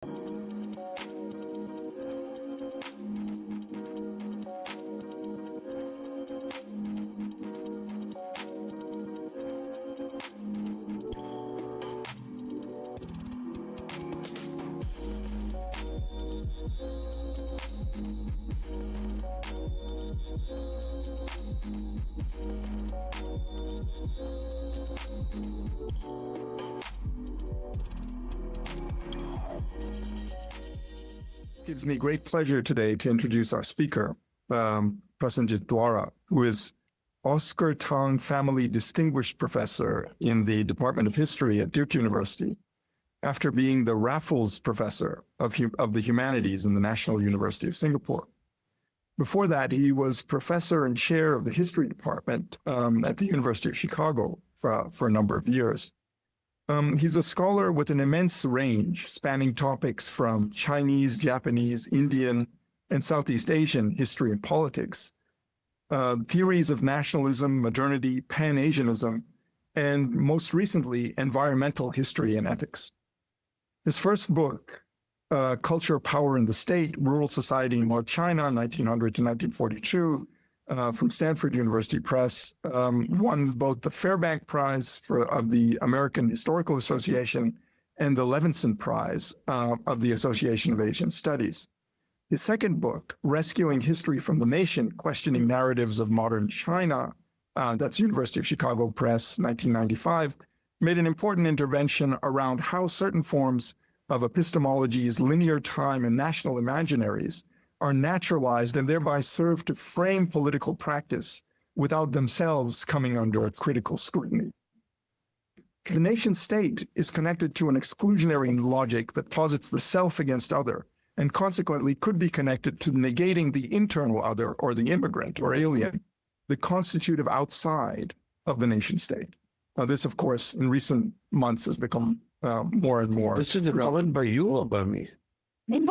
It gives me great pleasure today to introduce our speaker, Prasenjit Duara, who is Oscar Tong Family Distinguished Professor in the Department of History at Duke University, after being the Raffles Professor of the Humanities in the National University of Singapore. Before that, he was Professor and Chair of the History Department at the University of Chicago for a number of years. He's a scholar with an immense range, spanning topics from Chinese, Japanese, Indian, and Southeast Asian history and politics, theories of nationalism, modernity, Pan-Asianism, and most recently, environmental history and ethics. His first book, Culture, Power, and the State, Rural Society in North China, 1900 to 1942, from Stanford University Press, won both the Fairbank Prize of the American Historical Association and the Levinson Prize of the Association of Asian Studies. His second book, Rescuing History from the Nation, Questioning Narratives of Modern China, that's University of Chicago Press, 1995, made an important intervention around how certain forms of epistemologies, linear time, and national imaginaries are naturalized and thereby serve to frame political practice without themselves coming under critical scrutiny. The nation state is connected to an exclusionary logic that posits the self against other, and consequently could be connected to negating the internal other, or the immigrant or alien, the constitutive outside of the nation state. Now, this, of course, in recent months has become more and more. This is relevant by you or by me? His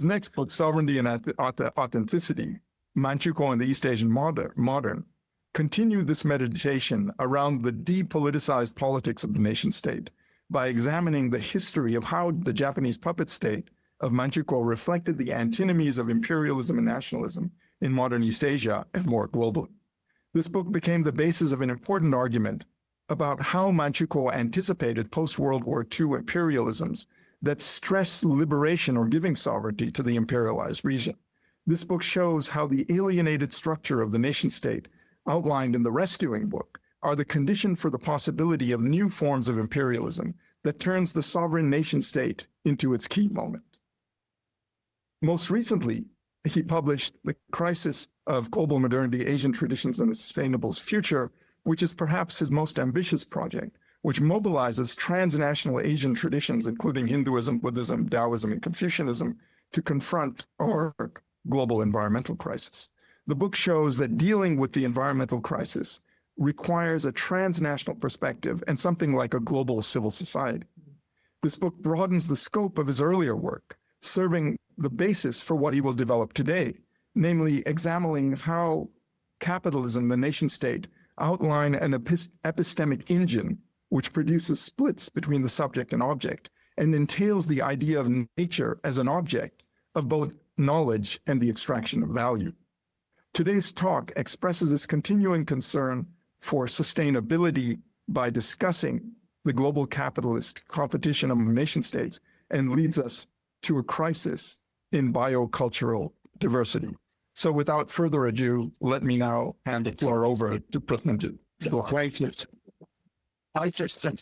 next book, Sovereignty and Authenticity, Manchukuo and the East Asian Modern, continued this meditation around the depoliticized politics of the nation state by examining the history of how the Japanese puppet state of Manchukuo reflected the antinomies of imperialism and nationalism in modern East Asia and more globally. This book became the basis of an important argument about how Manchukuo anticipated post-World War II imperialisms that stress liberation or giving sovereignty to the imperialized region. This book shows how the alienated structure of the nation state outlined in the Rescuing book are the condition for the possibility of new forms of imperialism that turns the sovereign nation state into its key moment. Most recently, he published The Crisis of Global Modernity, Asian Traditions and the Sustainable Future, which is perhaps his most ambitious project, which mobilizes transnational Asian traditions, including Hinduism, Buddhism, Taoism, and Confucianism, to confront our global environmental crisis. The book shows that dealing with the environmental crisis requires a transnational perspective and something like a global civil society. This book broadens the scope of his earlier work, serving the basis for what he will develop today, namely examining how capitalism, the nation state, outline an epistemic engine which produces splits between the subject and object and entails the idea of nature as an object of both knowledge and the extraction of value. Today's talk expresses its continuing concern for sustainability by discussing the global capitalist competition among nation states and leads us to a crisis in biocultural diversity. So without further ado, let me now hand the floor over to Prasenjit. I just send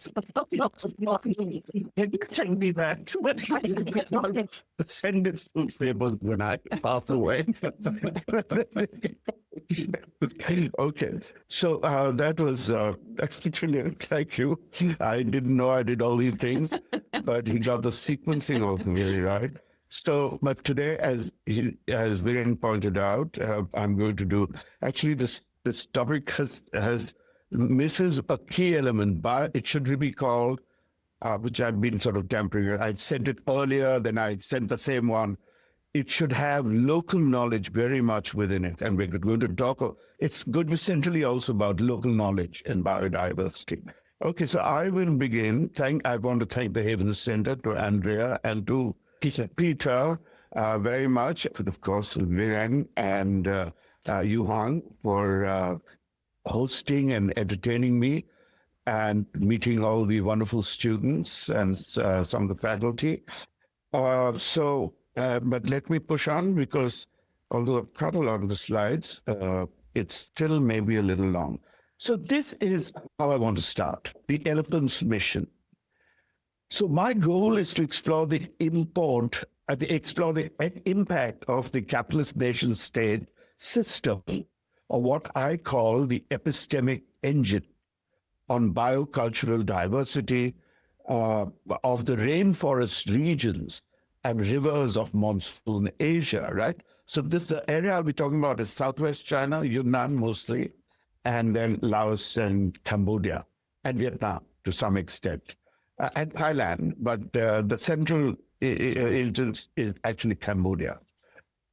me that. Send it to when I pass away. Okay, so that was actually, thank you. I didn't know I did all these things, but he got the sequencing of me right. So, but today, as Viren pointed out, I'm going to do, actually this topic has misses a key element, but it should be called, which I've been sort of tampering. I sent it earlier, then I sent the same one it should have local knowledge very much within it. And we're going to talk, it's going to be centrally also about local knowledge and biodiversity. Okay, so I will begin. I want to thank the Haven Center, to Andrea and to Peter very much, of course, to Viren and Yuhan for hosting and entertaining me and meeting all the wonderful students and some of the faculty. But let me push on because although I've cut a lot of the slides, it's still maybe a little long. So this is how I want to start, the elephant's mission. So my goal is to explore the impact of the capitalist nation state system, or what I call the epistemic engine, on biocultural diversity of the rainforest regions and rivers of Monsoon Asia, right? So this area I'll be talking about is Southwest China, Yunnan mostly, and then Laos and Cambodia, and Vietnam to some extent, and Thailand, but the central is actually Cambodia.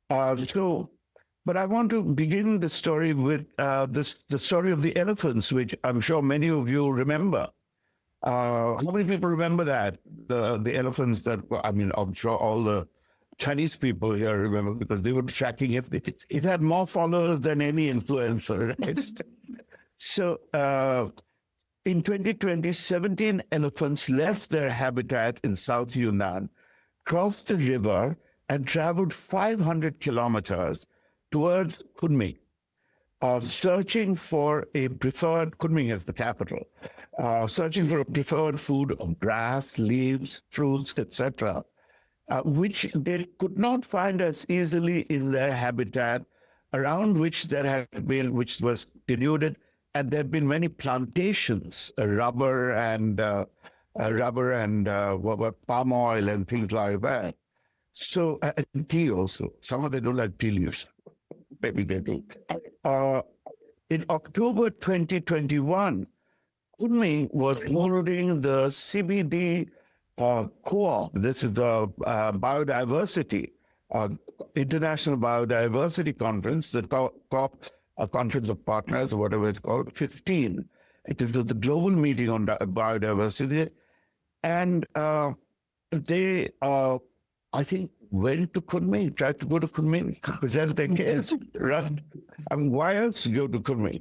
But I want to begin the story with the story of the elephants, which I'm sure many of you remember. How many people remember that? The elephants that, I mean, I'm sure all the Chinese people here remember because they were tracking it. It had more followers than any influencer. Right? So in 2020, 17 elephants left their habitat in South Yunnan, crossed the river, and traveled 500 kilometers towards Kunming, searching for a preferred, Kunming is the capital, searching for a preferred food of grass, leaves, fruits, etc., which they could not find as easily in their habitat, around which there had been, which was denuded, and there have been many plantations, rubber and palm oil and things like that. So, and tea also. Some of them don't like tea leaves. Maybe they do. In October 2021, Kunming was holding the CBD Co-op. This is the biodiversity, International Biodiversity Conference, the COP, Conference of Partners, or whatever it's called, 15. It is the global meeting on biodiversity. And they, I think, went to Kunming, tried to go to Kunming to present their case, right? I mean, why else go to Kunming?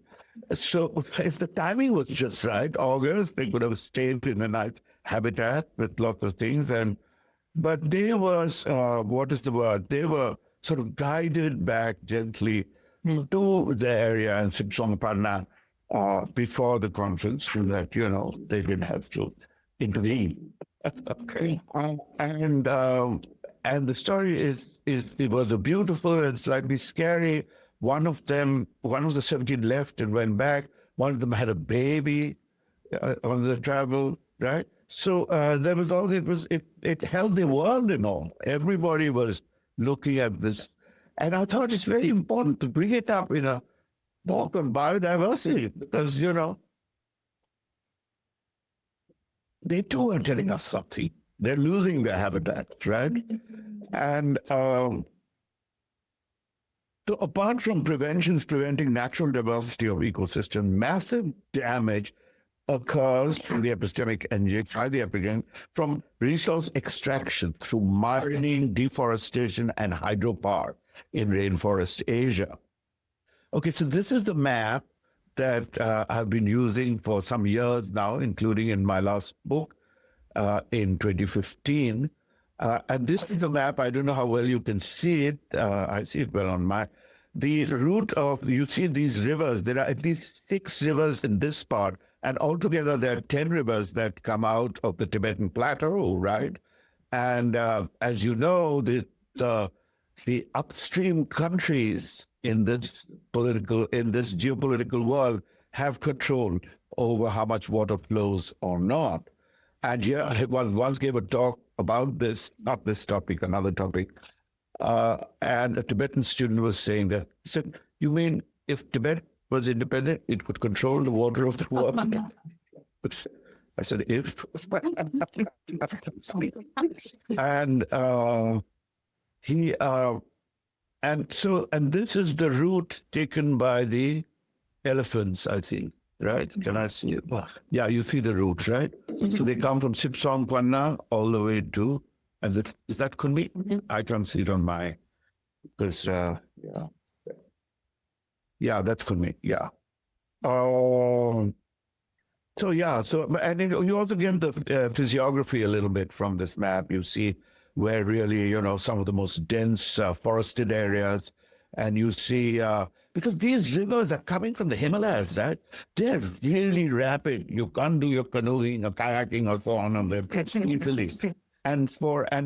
So if the timing was just right, August, they could have stayed in a nice habitat with lots of things. But they was, what is the word? They were sort of guided back gently to the area in Songparna before the conference so that, you know, they didn't have to intervene. Okay. And the story is it was a beautiful and slightly scary. One of the 17 left and went back. One of them had a baby on the travel, right? So there was all, it held the world and all. Everybody was looking at this. And I thought it's very important to bring it up in a talk on biodiversity because, you know, they too are telling us something. They're losing their habitat, right? And so apart from preventing natural diversity of ecosystem, massive damage occurs from the epistemic engine, from resource extraction through mining, deforestation, and hydropower in rainforest Asia. Okay, so this is the map that I've been using for some years now, including in my last book in 2015. And this is the map. I don't know how well you can see it. I see it well on the route of, you see these rivers. There are at least 6 rivers in this part. And altogether, there are 10 rivers that come out of the Tibetan Plateau, right? And as you know, the upstream countries in this geopolitical world have control over how much water flows or not. And yeah, I once gave a talk about this, not this topic, another topic. And a Tibetan student was saying that, he said, you mean if Tibet was independent, it could control the water of the world? I said, if. And He and this is the route taken by the elephants, I think, right? Can I see it? Yeah, you see the route, right? So they come from Sipsong Kwanna all the way to, is that Kunmi? I can't see it on my, because, yeah, that's Kunmi, yeah. And you also get the physiography a little bit from this map. You see where really, some of the most dense forested areas. And you see, because these rivers are coming from the Himalayas, right? They're really rapid. You can't do your canoeing or kayaking or so on them easily. And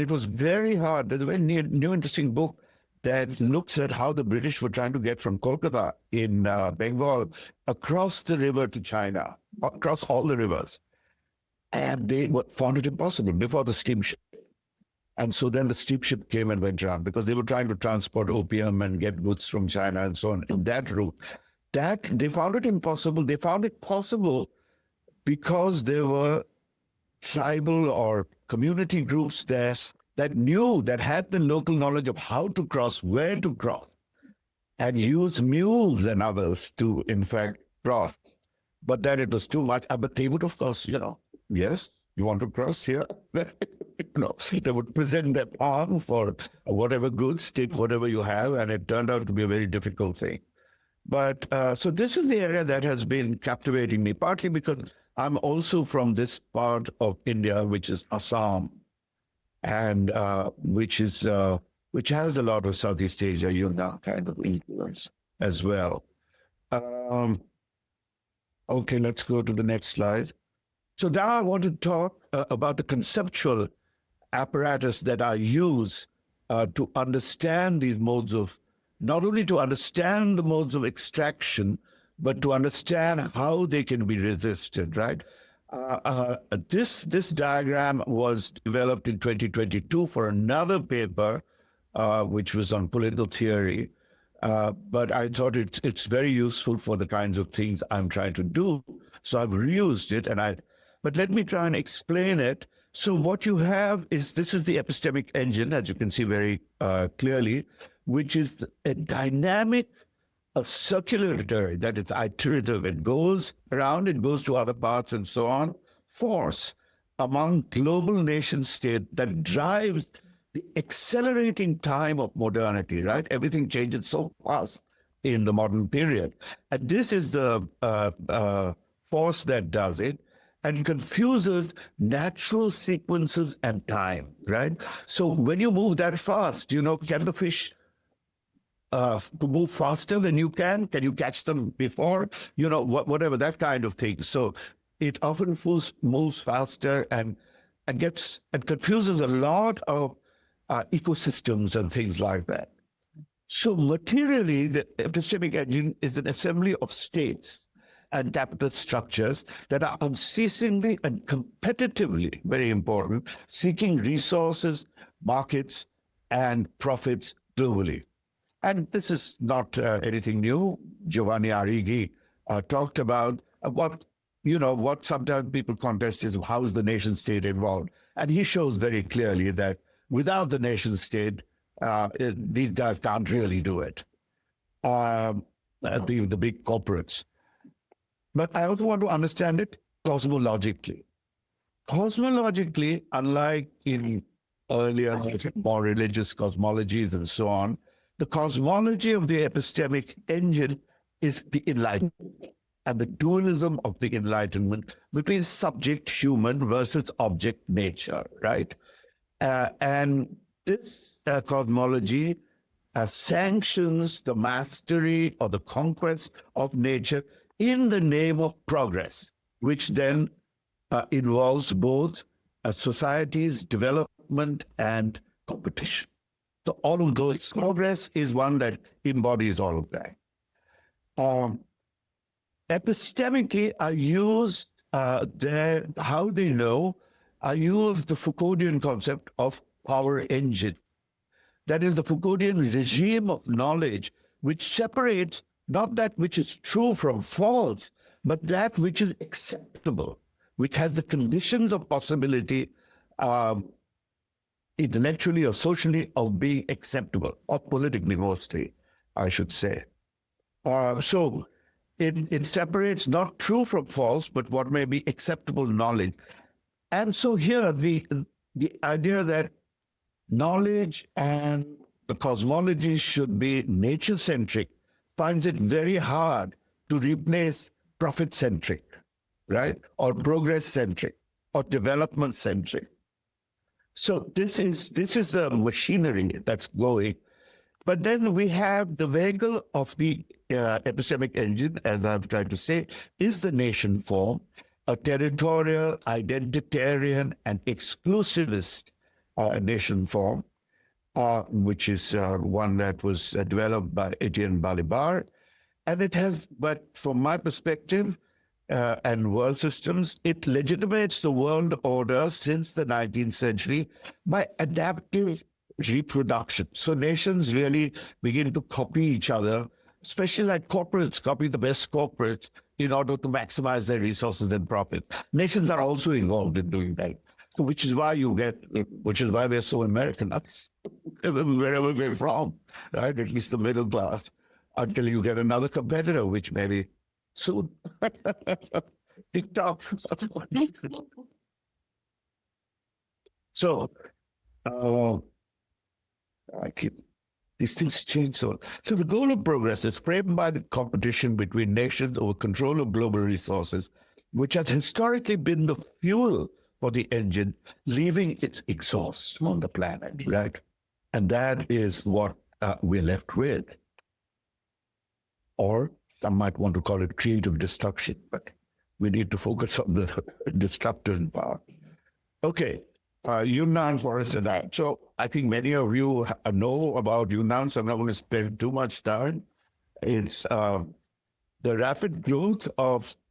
it was very hard. There's a very new interesting book that looks at how the British were trying to get from Kolkata in Bengal across the river to China, across all the rivers. And they found it impossible before the steamship. And so then the steamship came and went around because they were trying to transport opium and get goods from China and so on in that route. That they found it impossible. They found it possible because there were tribal or community groups there that had the local knowledge of how to cross, where to cross, and use mules and others to, in fact, cross. But then it was too much. But they would, of course, yes, you want to cross here? They would present their palm for whatever goods, take whatever you have, and it turned out to be a very difficult thing. But so this is the area that has been captivating me, partly because I'm also from this part of India, which is Assam, and which has a lot of Southeast Asia, kind of influence as well. Okay, let's go to the next slide. So now I want to talk about the conceptual apparatus that I use to understand these modes of, not only to understand the modes of extraction, but to understand how they can be resisted, right? This diagram was developed in 2022 for another paper, which was on political theory. But I thought it's very useful for the kinds of things I'm trying to do. So I've reused it, but let me try and explain it. So what you have is, this is the epistemic engine, as you can see very clearly, which is a dynamic, a circulatory, that is iterative. It goes around, it goes to other parts and so on, force among global nation state that drives the accelerating time of modernity, right? Everything changes so fast in the modern period. And this is the force that does it, and confuses natural sequences and time, right? So when you move that fast, can the fish to move faster than you can? Can you catch them before? Whatever, that kind of thing. So it often moves faster and confuses a lot of ecosystems and things like that. So materially, the epistemic engine is an assembly of states and capital structures that are unceasingly and competitively, very important, seeking resources, markets, and profits globally. And this is not anything new. Giovanni Arrighi talked about what sometimes people contest is, how is the nation state involved? And he shows very clearly that without the nation state, these guys can't really do it. The big corporates. But I also want to understand it cosmologically. Cosmologically, unlike in earlier, more religious cosmologies and so on, the cosmology of the epistemic engine is the Enlightenment and the dualism of the Enlightenment between subject human versus object nature, right? And this cosmology sanctions the mastery or the conquest of nature in the name of progress, which then involves both society's development and competition. So all of those, progress is one that embodies all of that. Epistemically, I use how they know, I use the Foucauldian concept of power engine. That is the Foucauldian regime of knowledge, which separates not that which is true from false, but that which is acceptable, which has the conditions of possibility intellectually or socially of being acceptable, or politically mostly, I should say. So it separates not true from false, but what may be acceptable knowledge. And so here the idea that knowledge and the cosmology should be nature-centric finds it very hard to replace profit-centric, right? Or progress-centric, or development-centric. So this is the machinery that's going. But then we have the vehicle of the epistemic engine, as I've tried to say, is the nation form, a territorial, identitarian, and exclusivist nation form, which is one that was developed by Etienne Balibar. And it has, but from my perspective and world systems, it legitimates the world order since the 19th century by adaptive reproduction. So nations really begin to copy each other, especially like corporates copy the best corporates in order to maximize their resources and profit. Nations are also involved in doing that. So which is why they're so Americanized, wherever they're from, right? At least the middle class, until you get another competitor, which maybe soon. TikTok. So, these things change. So the goal of progress is framed by the competition between nations over control of global resources, which has historically been the fuel for the engine, leaving its exhaust on the planet, right? And that is what we're left with. Or some might want to call it creative destruction, but we need to focus on the destructive part. Okay, Yunnan forest and that. So I think many of you know about Yunnan, so I'm not going to spend too much time. It's the rapid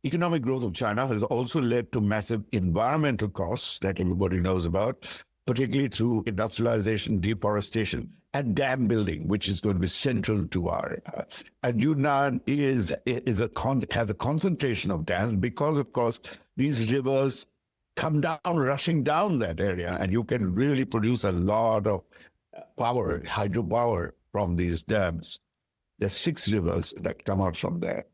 economic growth of China has also led to massive environmental costs that everybody knows about, particularly through industrialization, deforestation, and dam building, which is going to be central to our. And Yunnan has a concentration of dams because, of course, these rivers come down, rushing down that area, and you can really produce a lot of power, hydropower from these dams. There's 6 rivers that come out from there.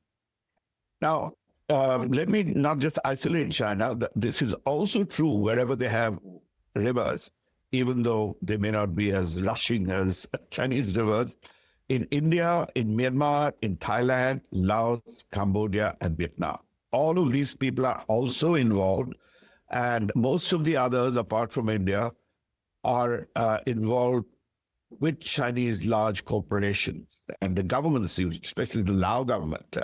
Now, let me not just isolate China. This is also true wherever they have rivers, even though they may not be as rushing as Chinese rivers. In India, in Myanmar, in Thailand, Laos, Cambodia, and Vietnam. All of these people are also involved, and most of the others, apart from India, are involved with Chinese large corporations. And the government, especially the Lao government,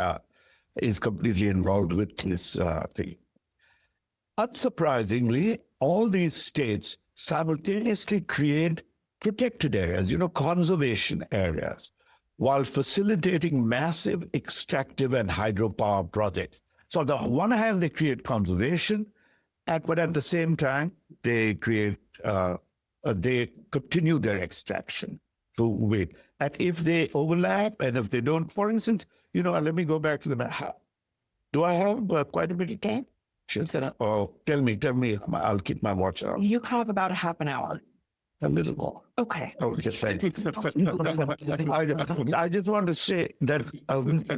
is completely involved with this thing. Unsurprisingly, all these states simultaneously create protected areas, conservation areas, while facilitating massive extractive and hydropower projects. So on the one hand, they create conservation, but at the same time, they continue their extraction to wait. And if they overlap, and if they don't, for instance, let me go back to the map. Do I have quite a bit of time? Oh, tell me. I'll keep my watch on. You have about a half an hour. A little more. Okay. Oh, just I just want to say that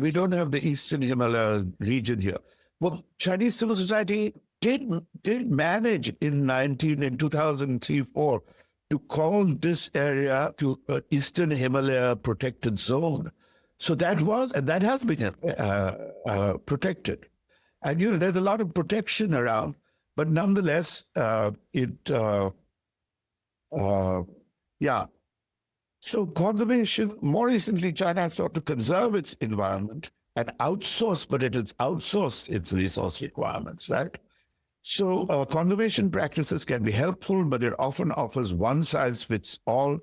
we don't have the Eastern Himalaya region here. Well, Chinese civil society did manage in 2003-4 to call this area to Eastern Himalaya protected zone. So that has been protected. And there's a lot of protection around, but nonetheless, So conservation, more recently, China has sought to conserve its environment and outsource, but it has outsourced its resource requirements, right? So conservation practices can be helpful, but it often offers one-size-fits-all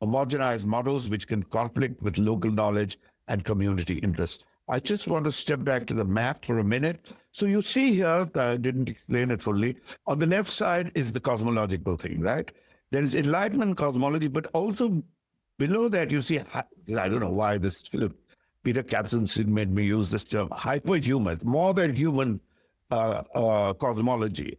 homogenized models which can conflict with local knowledge and community interest. I just want to step back to the map for a minute. So you see here, I didn't explain it fully, on the left side is the cosmological thing, right? There is Enlightenment cosmology, but also below that you see, I don't know why this, Peter Katzenstein made me use this term, hyperhuman, more than human cosmology.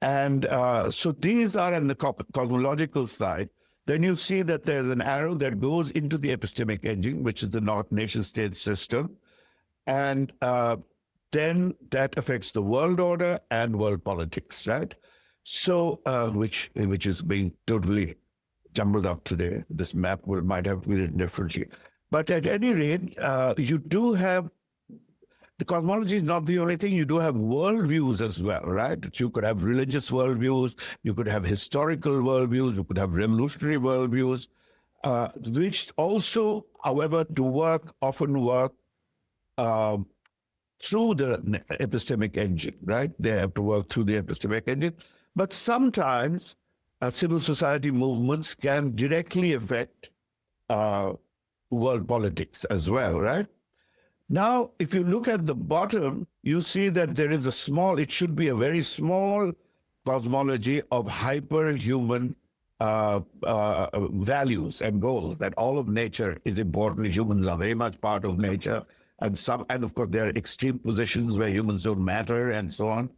And so these are on the cosmological side. Then you see that there's an arrow that goes into the epistemic engine, which is the North nation-state system. And then that affects the world order and world politics, right? So, which is being totally jumbled up today. This map might have been written differently. But at any rate, you do have, the cosmology is not the only thing. You do have worldviews as well, right? You could have religious worldviews, you could have historical worldviews, you could have revolutionary worldviews, which also, however, often work through the epistemic engine, right? They have to work through the epistemic engine. But sometimes civil society movements can directly affect world politics as well, right? Now, if you look at the bottom, you see that there is it should be a very small cosmology of hyperhuman values and goals, that all of nature is important. Humans are very much part of nature. And of course, there are extreme positions where humans don't matter and so on.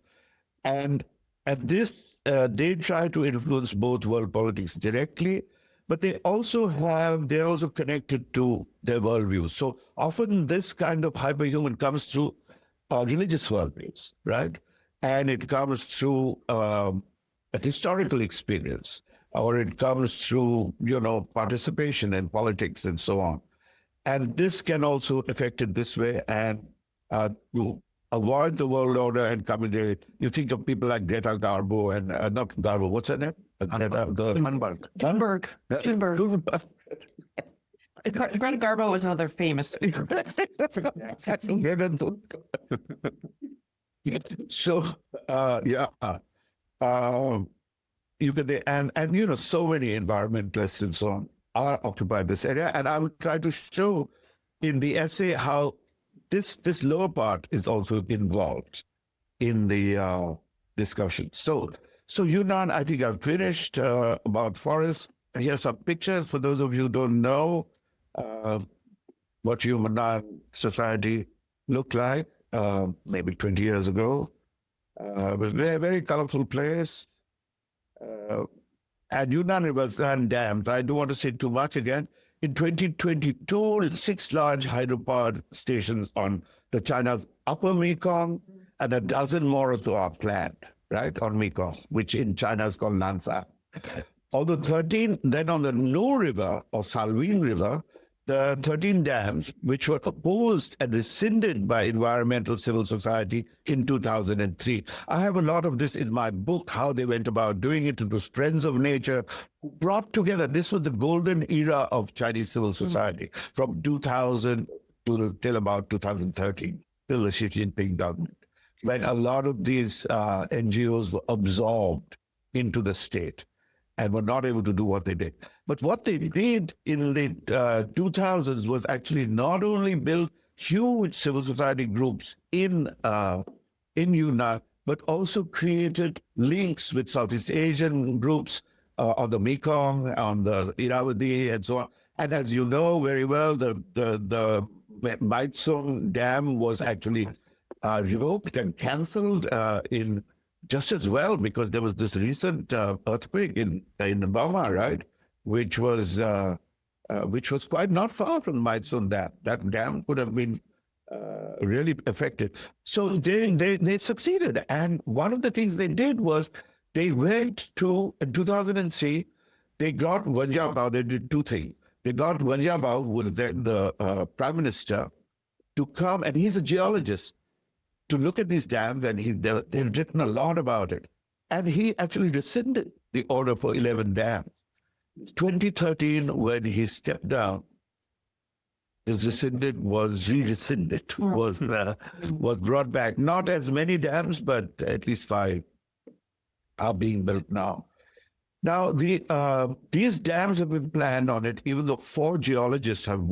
And at this, they try to influence both world politics directly, but they're also connected to their worldviews. So often this kind of hyperhuman comes through religious worldviews, right? And it comes through a historical experience, or it comes through, participation in politics and so on. And this can also affect it this way, and to avoid the world order and come in there. You think of people like Greta Garbo and not Garbo, what's her name? Thunberg. Greta Garbo was another famous. So, you can, and so many environmentalists and so on are occupied this area. And I will try to show in the essay how this lower part is also involved in the discussion. So Yunnan, I think I've finished about forests. Here's some pictures for those of you who don't know what Yunnan society looked like maybe 20 years ago. It was a very, very colorful place. And Yunnan River and dams, I don't want to say too much again. In 2022, 6 large hydropower stations on the China's upper Mekong, and a dozen more or so are planned, right, on Mekong, which in China is called Nansa. Although 13, then on the No River or Salween River, the 13 dams, which were opposed and rescinded by environmental civil society in 2003. I have a lot of this in my book, how they went about doing it. It was Friends of Nature who brought together, this was the golden era of Chinese civil society, from 2000 till about 2013, till the Xi Jinping government, when a lot of these NGOs were absorbed into the state and were not able to do what they did. But what they did in the 2000s was actually not only build huge civil society groups in Yunnan, but also created links with Southeast Asian groups on the Mekong, on the Irrawaddy, and so on. And as you know very well, the Monsoon Dam was actually revoked and cancelled in just as well, because there was this recent earthquake in Burma, right, which was quite not far from Monsoon Dam. That dam could have been really affected. So they succeeded, and one of the things they did was they went to, in 2003, they got Wen Jiabao. They did 2 things. They got Wen Jiabao, who was the prime minister, to come, and he's a geologist, to look at these dams, and they've written a lot about it. And he actually rescinded the order for 11 dams. 2013, when he stepped down, was rescinded, was brought back. Not as many dams, but at least 5 are being built now. Now, these dams have been planned on it, even though 4 geologists have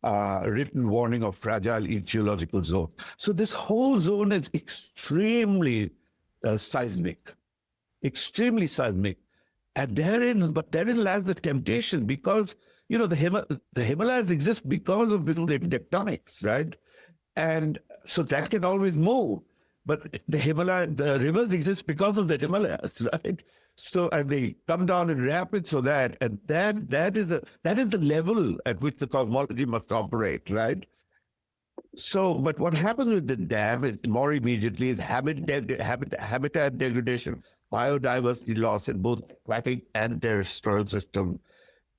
written warning of fragile geological zone. So this whole zone is extremely seismic, and therein lies the temptation, because the Himalayas exist because of the tectonics, right? And so that can always move. But the rivers exist because of the Himalayas, right? So, and they come down in rapids for that, and that is the level at which the cosmology must operate, right? So, but what happens with the dam is more immediately is habitat degradation, biodiversity loss in both aquatic and terrestrial systems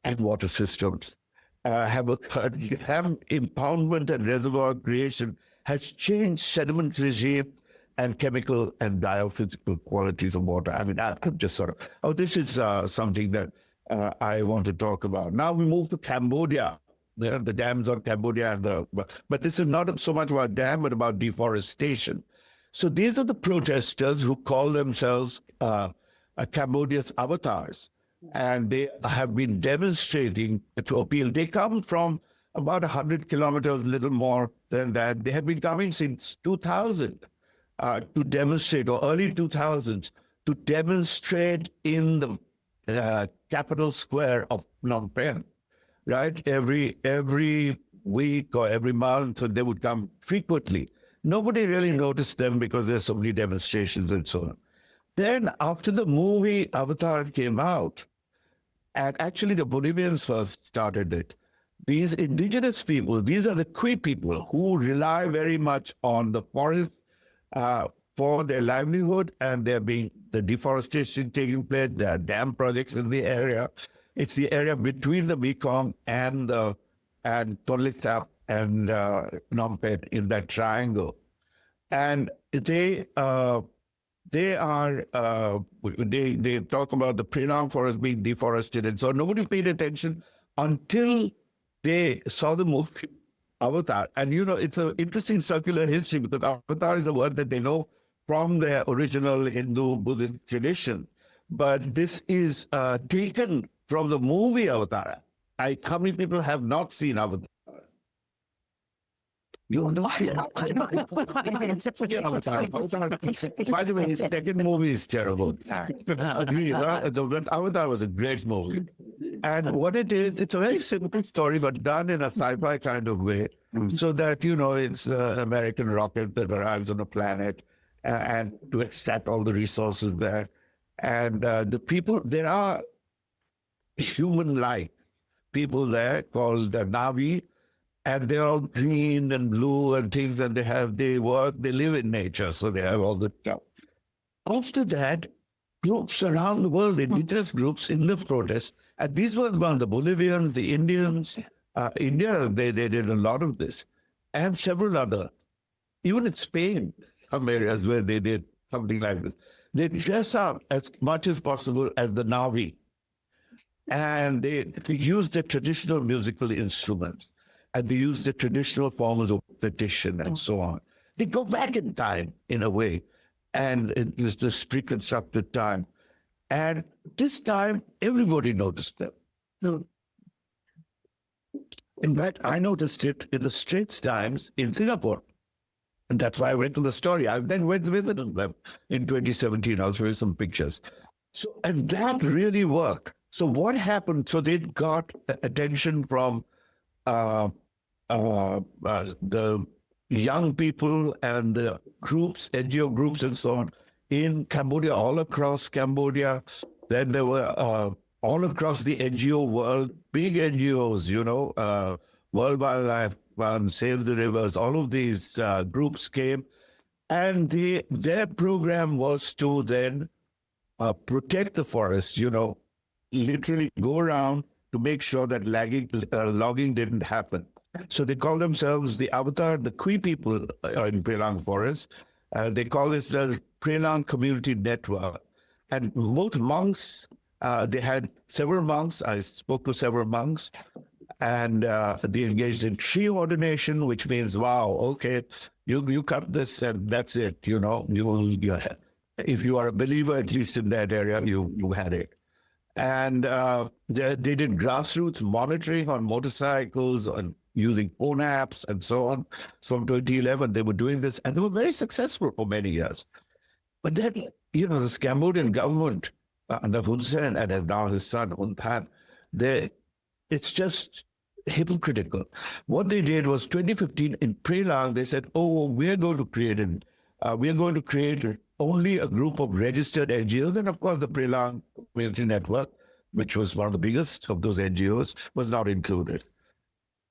and water systems. Have impoundment and reservoir creation has changed sediment regime and chemical and biophysical qualities of water. I mean, I could just sort of, this is something that I want to talk about. Now we move to Cambodia. The dams on Cambodia, but this is not so much about dam, but about deforestation. So these are the protesters who call themselves Cambodia's avatars, and they have been demonstrating to appeal. They come from about 100 kilometers, little more than that. They have been coming since 2000 to demonstrate, or early 2000s, to demonstrate in the capital square of Phnom Penh. Right? Every week or every month, they would come frequently. Nobody really noticed them because there's so many demonstrations and so on. Then after the movie Avatar came out, and actually the Bolivians first started it, these indigenous people, these are the Cree people who rely very much on the forest for their livelihood, and the deforestation taking place, there are dam projects in the area. It's the area between the Mekong and Tonle Sap and Phnom Penh in that triangle, and they talk about the Prelang forest being deforested, and so nobody paid attention until they saw the movie Avatar. And it's an interesting circular history because Avatar is a word that they know from their original Hindu Buddhist tradition, but this is taken from the movie Avatar. How many people have not seen Avatar? You know, Avatar. By the way, his second movie is terrible. Agree, right? Avatar was a great movie. And what it is, it's a very simple story, but done in a sci-fi kind of way, so that, it's an American rocket that arrives on a planet and to extract all the resources there. And the people, there are human-like people there called the Navi, and they're all green and blue and things, and they live in nature, so they have all the stuff. After that, groups around the world, indigenous groups in the protest, and these were the Bolivians, the Indians, India, they did a lot of this, and several other, even in Spain, some areas where they did something like this. They dress up as much as possible as the Navi. And they use the traditional musical instruments, and they use the traditional forms of tradition and so on. They go back in time, in a way, and it was this pre-constructed time. And this time, everybody noticed them. In fact, I noticed it in the Straits Times in Singapore. And that's why I went to the story. I then went to visit them in 2017. I'll show you some pictures. So, and that really worked. So what happened? So they got attention from the young people and the groups, NGO groups and so on in Cambodia, all across Cambodia. Then there were all across the NGO world, big NGOs, World Wildlife Fund, Save the Rivers, all of these groups came. And their program was to then protect the forest, literally go around to make sure that logging didn't happen. So they call themselves the Avatar, the Cree people in Prelang Forest. They call this the Prelang Community Network. And both monks, they had several monks. I spoke to several monks. And they engaged in tree ordination, which means, wow, okay, you cut this and that's it, if you are a believer, at least in that area, you had it. And they did grassroots monitoring on motorcycles and using phone apps and so on. So from 2011, they were doing this, and they were very successful for many years. But then, the Cambodian government, under Hun Sen and now his son, Hun Than, it's just hypocritical. What they did was 2015 in Prelang, they said, we're going to create we are going to create only a group of registered NGOs. And of course, the Prelang Community Network, which was one of the biggest of those NGOs, was not included.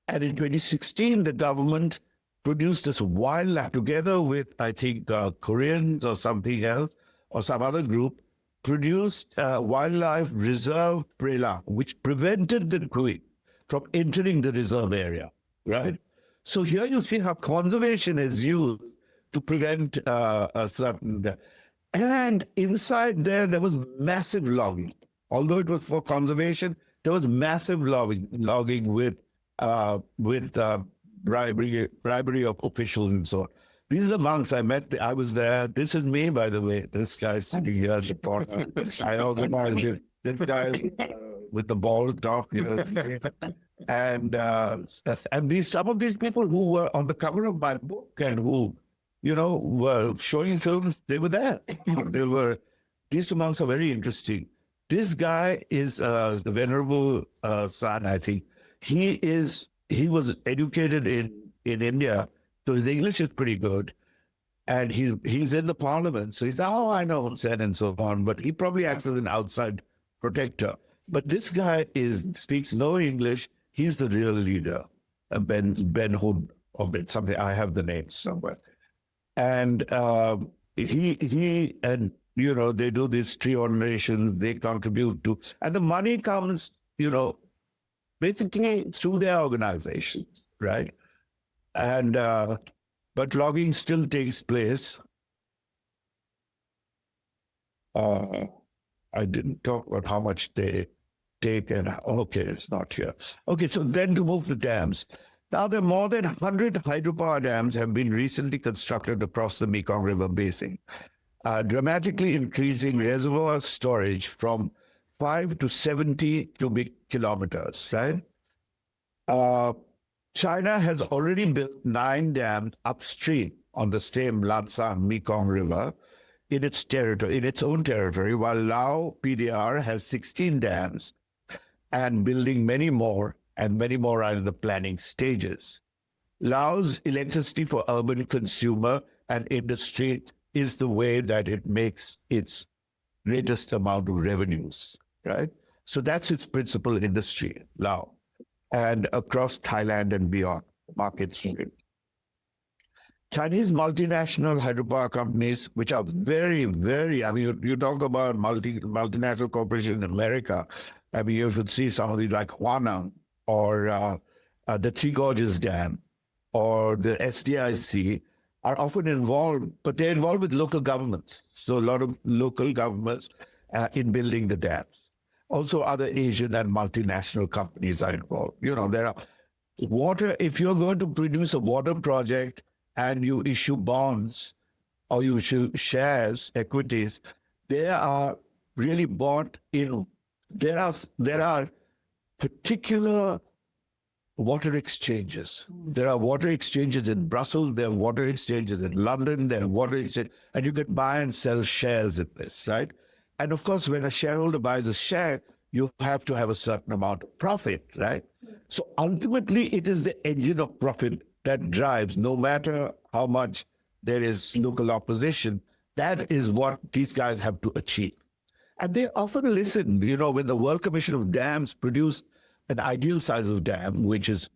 And in 2016, the government produced this wildlife together with, I think, Koreans or something else, or some other group, produced wildlife reserve Prelang, which prevented the Kui from entering the reserve area, right? So here you see how conservation is used to prevent a certain... And inside there was massive logging. Although it was for conservation, there was massive logging with bribery of officials and so on. These are the monks I met. I was there. This is me, by the way. This guy sitting here at the corner. I organized it. This guy with the bald top, and some of these people who were on the cover of my book and who, were showing films, they were there. These two monks are very interesting. This guy is the venerable son, I think. He was educated in India, so his English is pretty good. And he's in the parliament. So he's, I know Hussain and so on, but he probably acts as an outside protector. But this guy speaks no English. He's the real leader, Ben Hood, or something. I have the name somewhere. And he and, they do these tree ordinations, they contribute to, and the money comes, basically through their organizations, right? And, but logging still takes place. I didn't talk about how much they take and, okay, it's not here. Okay, so then to move to dams. Now there are more than 100 hydropower dams have been recently constructed across the Mekong River basin, dramatically increasing reservoir storage from 5 to 70 cubic kilometers, right? China has already built 9 dams upstream on the same Lansang Mekong River in its own territory, while Lao PDR has 16 dams and building many more, and many more are in the planning stages. Laos electricity for urban consumer and industry is the way that it makes its greatest amount of revenues, right? So that's its principal industry, Lao, and across Thailand and beyond markets. Chinese multinational hydropower companies, which are very, very, you talk about multinational corporations in America. You should see some of these like Huaneng or the Three Gorges Dam or the SDIC are often involved, but they're involved with local governments. So a lot of local governments in building the dams. Also other Asian and multinational companies are involved. There are water, if you're going to produce a water project and you issue bonds or you issue shares, equities, they are really bought in, there are particular water exchanges. There are water exchanges in Brussels, there are water exchanges in London, there are water exchanges, and you can buy and sell shares in this, right? And of course, when a shareholder buys a share, you have to have a certain amount of profit, right? So ultimately, it is the engine of profit that drives, no matter how much there is local opposition. That is what these guys have to achieve. And they often listen, when the World Commission of Dams produced an ideal size of dam, which is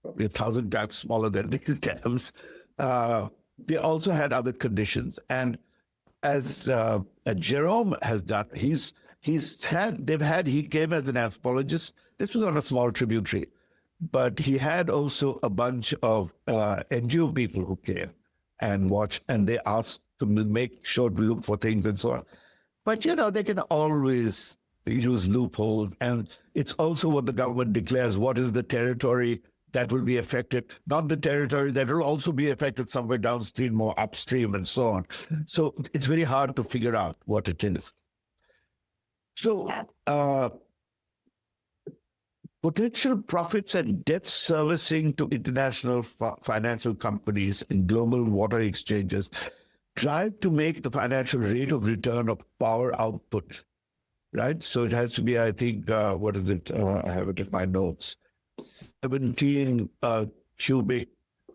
probably 1,000 times smaller than these dams, they also had other conditions. And as Jerome has done, he came as an anthropologist. This was on a small tributary, but he had also a bunch of NGO people who came and watched, and they asked to make sure to look for things and so on. But, they can always use loopholes. And it's also what the government declares, what is the territory that will be affected, not the territory that will also be affected somewhere downstream or upstream and so on. So it's very hard to figure out what it is. So potential profits and debt servicing to international financial companies and global water exchanges drive to make the financial rate of return of power output, right? So it has to be, I think, what is it? I have it in my notes. 17 cubic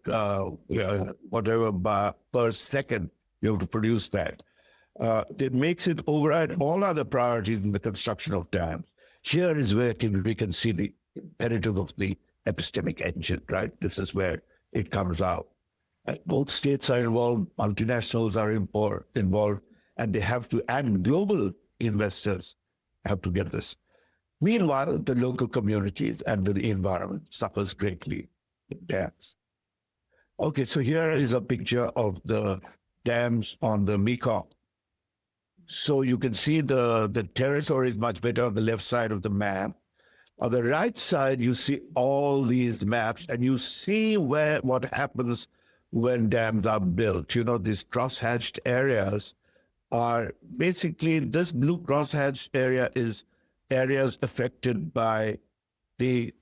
whatever per second you have to produce that. It makes it override all other priorities in the construction of dams. Here is where we can see the imperative of the epistemic engine, right? This is where it comes out. And both states are involved, multinationals are involved, and they have to, and global investors have to get this. Meanwhile, the local communities and the environment suffers greatly with dams. Okay, so here is a picture of the dams on the Mekong. So you can see the territory is much better on the left side of the map. On the right side, you see all these maps, and you see what happens when dams are built. You know, these cross-hatched areas are basically, this blue cross-hatched area is areas affected by the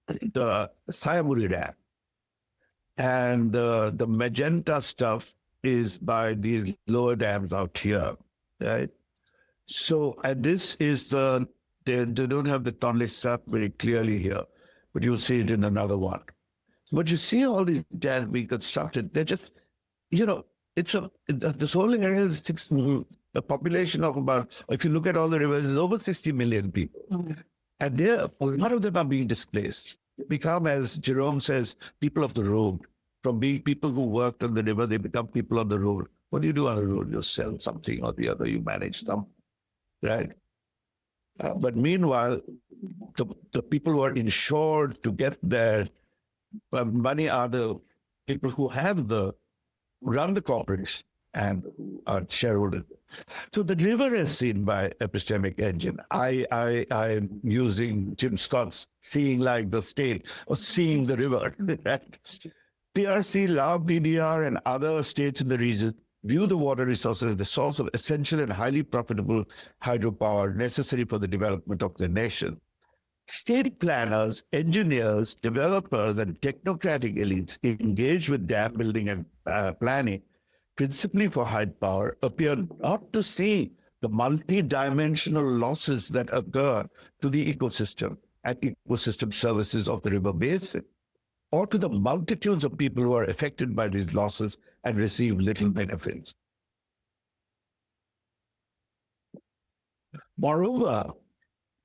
Sayamuri Dam. And the magenta stuff is by these lower dams out here, right? So, and this is they don't have the Tonle Sap very clearly here, but you'll see it in another one. But you see all these dams being constructed, they're just, you know, this whole area is a population of about, if you look at all the rivers, there's over 60 million people. Mm-hmm. And a lot of them are being displaced. They become, as Jerome says, people of the road. From being people who worked on the river, they become people on the road. What do you do on the road? You sell something or the other, you manage them, right? But meanwhile, the people who are insured to get their money are the people who run the corporates and are shareholders. So the river is seen by epistemic engine. I'm using Jim Scott's seeing like the state or seeing the river. PRC, Lao, PDR, and other states in the region view the water resources as the source of essential and highly profitable hydropower necessary for the development of the nation. State planners, engineers, developers, and technocratic elites engaged with dam building and planning, principally for hydropower, appear not to see the multi-dimensional losses that occur to the ecosystem and ecosystem services of the river basin, or to the multitudes of people who are affected by these losses and receive little benefits. Moreover,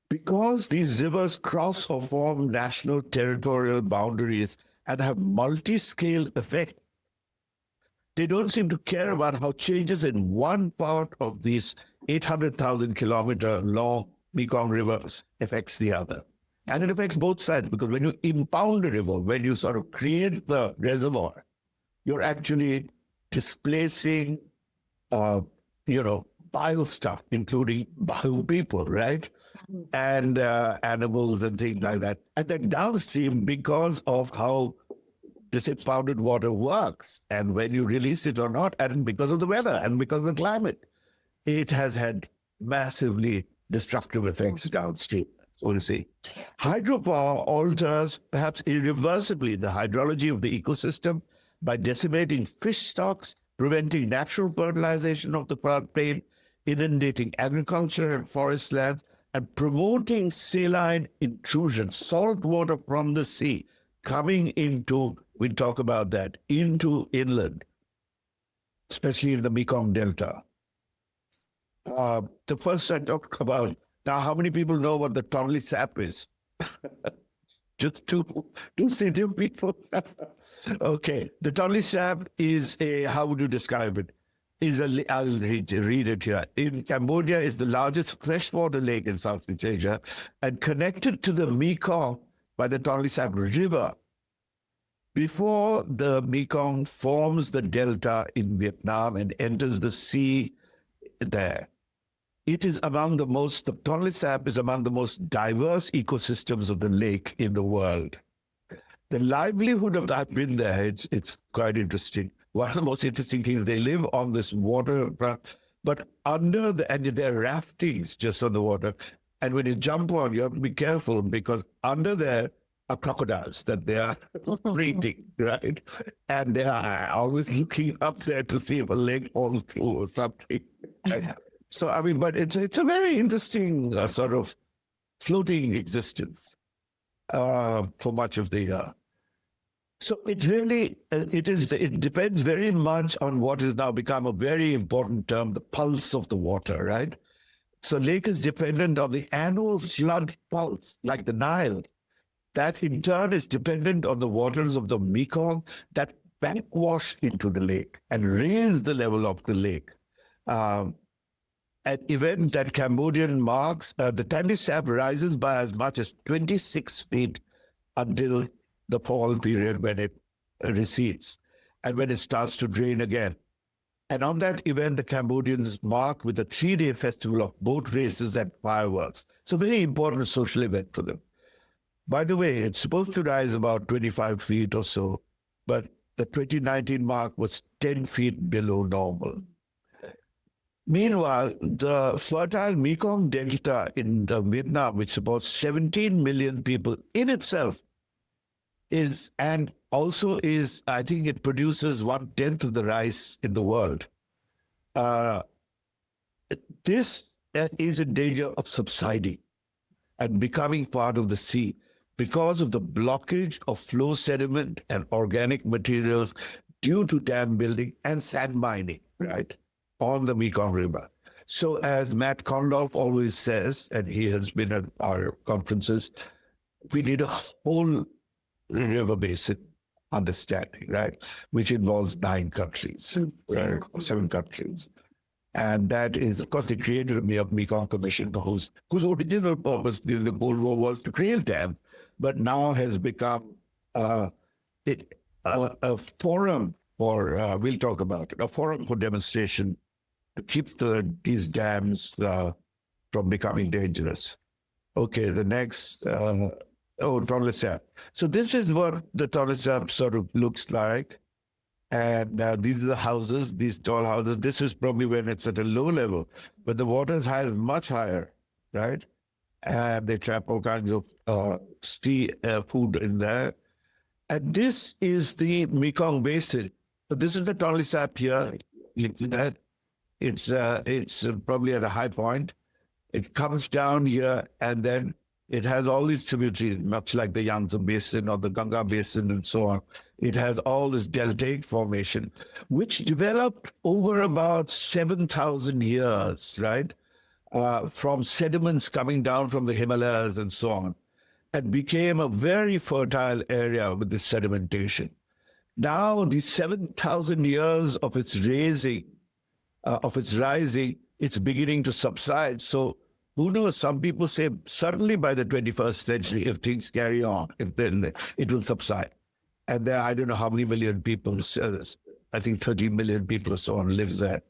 because these rivers cross or form national territorial boundaries and have multi-scale effects, they don't seem to care about how changes in one part of these 800,000 kilometer long Mekong rivers affects the other. And it affects both sides, because when you impound a river, when you sort of create the reservoir, you're actually displacing, bio stuff, including bio people, right? And animals and things like that. And then downstream, because of how this impounded water works, and when you release it or not, and because of the weather and because of the climate, it has had massively destructive effects downstream. So you see, hydropower alters, perhaps irreversibly, the hydrology of the ecosystem by decimating fish stocks, preventing natural fertilization of the floodplain, inundating agriculture and forest lands, and promoting saline intrusion, salt water from the sea, coming into, we talk about that, into inland, especially in the Mekong Delta. The first I talked about, now how many people know what the Tonle Sap is? Just two city people. Okay, the Tonle Sap is how would you describe it? I'll read it here. In Cambodia, is the largest freshwater lake in Southeast Asia and connected to the Mekong by the Tonle Sap River. Before the Mekong forms the delta in Vietnam and enters the sea there, it is among the Tonle Sap is among the most diverse ecosystems of the lake in the world. The livelihood of that, I've been there, it's quite interesting. One of the most interesting things, they live on this water, but and there are raftings just on the water. And when you jump on, you have to be careful, because under there are crocodiles that they are breeding, right? And they are always looking up there to see if a leg falls through or something. So, I mean, but it's a very interesting sort of floating existence for much of the So it really, it depends very much on what has now become a very important term, the pulse of the water, right? So lake is dependent on the annual flood pulse, like the Nile. That in turn is dependent on the waters of the Mekong that backwash into the lake and raise the level of the lake. An event that Cambodian marks, the Tonle Sap rises by as much as 26 feet until the fall period when it recedes and when it starts to drain again. And on that event, the Cambodians mark with a 3-day festival of boat races and fireworks. It's a very important social event for them. By the way, it's supposed to rise about 25 feet or so, but the 2019 mark was 10 feet below normal. Meanwhile, the fertile Mekong Delta in Vietnam, which supports 17 million people in itself, and also is, I think it produces 1/10 of the rice in the world. This is in danger of subsiding and becoming part of the sea because of the blockage of flow sediment and organic materials due to dam building and sand mining, right, on the Mekong River. So as Matt Condolf always says, and he has been at our conferences, we need a whole river basin understanding, right, which involves 9 countries, right, 7 countries. And that is, of course, the creator of the Mekong Commission, whose original purpose during the Cold War was to create dams, but now has become a forum for, we'll talk about it, a forum for demonstration to keep these dams from becoming dangerous. Okay, the next, Tonle Sap. So this is what the Tonle Sap sort of looks like. And these are the houses, these tall houses. This is probably when it's at a low level, but the water is high, much higher, right? And they trap all kinds of food in there. And this is the Mekong Basin. So this is the Tonle Sap here. It's probably at a high point. It comes down here, and then it has all these tributaries, much like the Yangtze Basin or the Ganga Basin and so on. It has all this deltaic formation, which developed over about 7,000 years, right? From sediments coming down from the Himalayas and so on, and became a very fertile area with this sedimentation. Now, the 7,000 years of its rising, it's beginning to subside. So who knows? Some people say certainly by the 21st century, if things carry on, it will subside. And there, I don't know how many million people, I think 30 million people or so on lives there.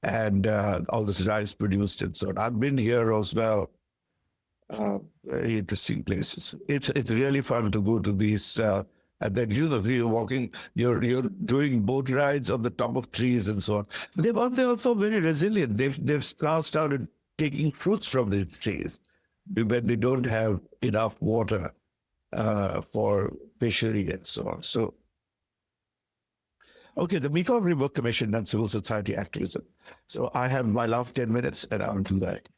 And all this rice produced and so on. I've been here as well. Very interesting places. It's really fun to go to these, and then you're walking, you're doing boat rides on the top of trees and so on. They're also very resilient. They've now started taking fruits from these trees when they don't have enough water for fishery and so on. So, okay, the Mekong River Commission and civil society activism. So I have my last 10 minutes and I'll do that.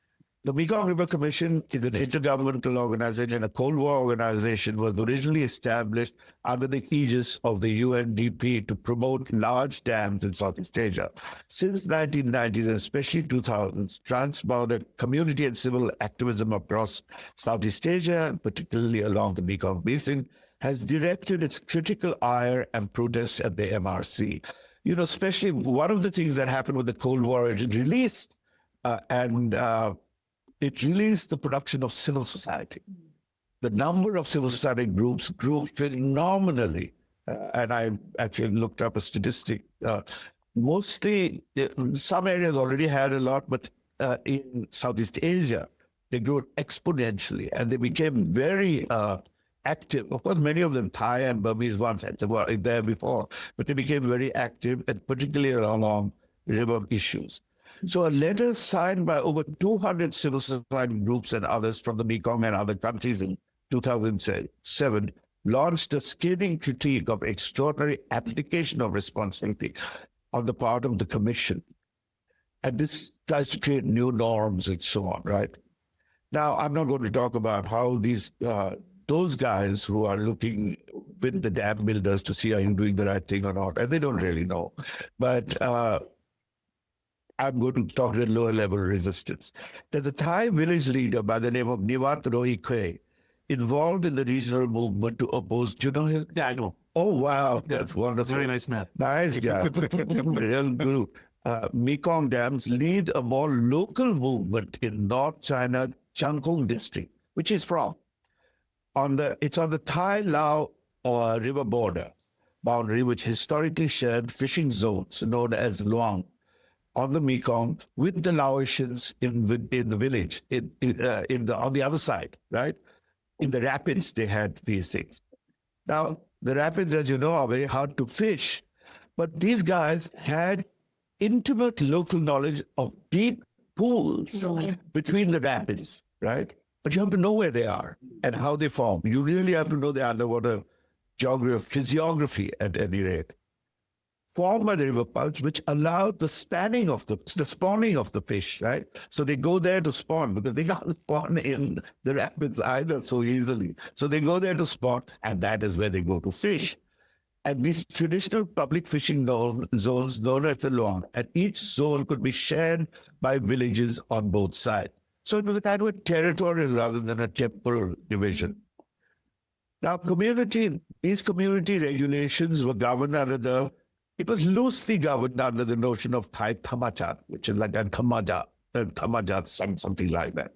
The Mekong River Commission is an intergovernmental organization, a Cold War organization, was originally established under the aegis of the UNDP to promote large dams in Southeast Asia. Since 1990s, and especially 2000s, transborder community and civil activism across Southeast Asia, particularly along the Mekong Basin, has directed its critical ire and protests at the MRC. You know, especially one of the things that happened with the Cold War, it released it released the production of civil society. The number of civil society groups grew phenomenally. And I actually looked up a statistic. Mostly, some areas already had a lot, but in Southeast Asia, they grew exponentially and they became very active. Of course, many of them, Thai and Burmese ones, were there before, but they became very active, and particularly along river issues. So a letter signed by over 200 civil society groups and others from the Mekong and other countries in 2007 launched a scathing critique of extraordinary application of responsibility on the part of the Commission. And this tries to create new norms and so on, right? Now, I'm not going to talk about how these those guys who are looking with the dam builders to see are you doing the right thing or not, and they don't really know. But I'm going to talk at lower level resistance. There's a Thai village leader by the name of Niwat Roikwe involved in the regional movement to oppose, do you know him? Yeah, I know. Oh, wow. That's wonderful. Very nice man. Nice guy. Real group. Mekong dams lead a more local movement in North China, Changkung district, which is from. It's on the Thai-Lao river border boundary, which historically shared fishing zones known as Luang on the Mekong with the Laotians in the village, on the other side, right? In the rapids, they had these things. Now, the rapids, as you know, are very hard to fish, but these guys had intimate local knowledge of deep pools between the rapids, right? But you have to know where they are and how they form. You really have to know the underwater geography, physiography at any rate. Formed by the river pulse, which allowed the spawning of the fish, right? So they go there to spawn because they can't spawn in the rapids either so easily. So they go there to spawn, and that is where they go to fish. And these traditional public fishing zones known as the Luang, and each zone could be shared by villages on both sides. So it was a kind of a territorial rather than a temporal division. Now, these community regulations were governed it was loosely governed under the notion of Thai Thamachat, which is like a Thamachat, something like that.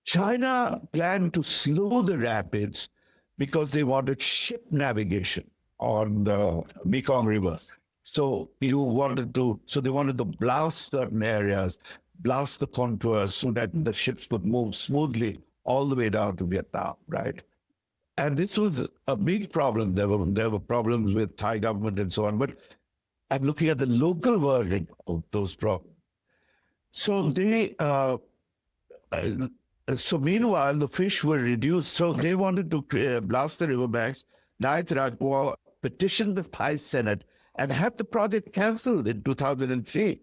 China planned to slow the rapids because they wanted ship navigation on the Mekong River. So they wanted to blast certain areas, blast the contours so that the ships would move smoothly all the way down to Vietnam, right? And this was a big problem. There were problems with Thai government and so on. But I'm looking at the local version of those problems. So meanwhile, the fish were reduced. So they wanted to blast the riverbanks. Nait Rajpur petitioned the Thai Senate and had the project cancelled in 2003.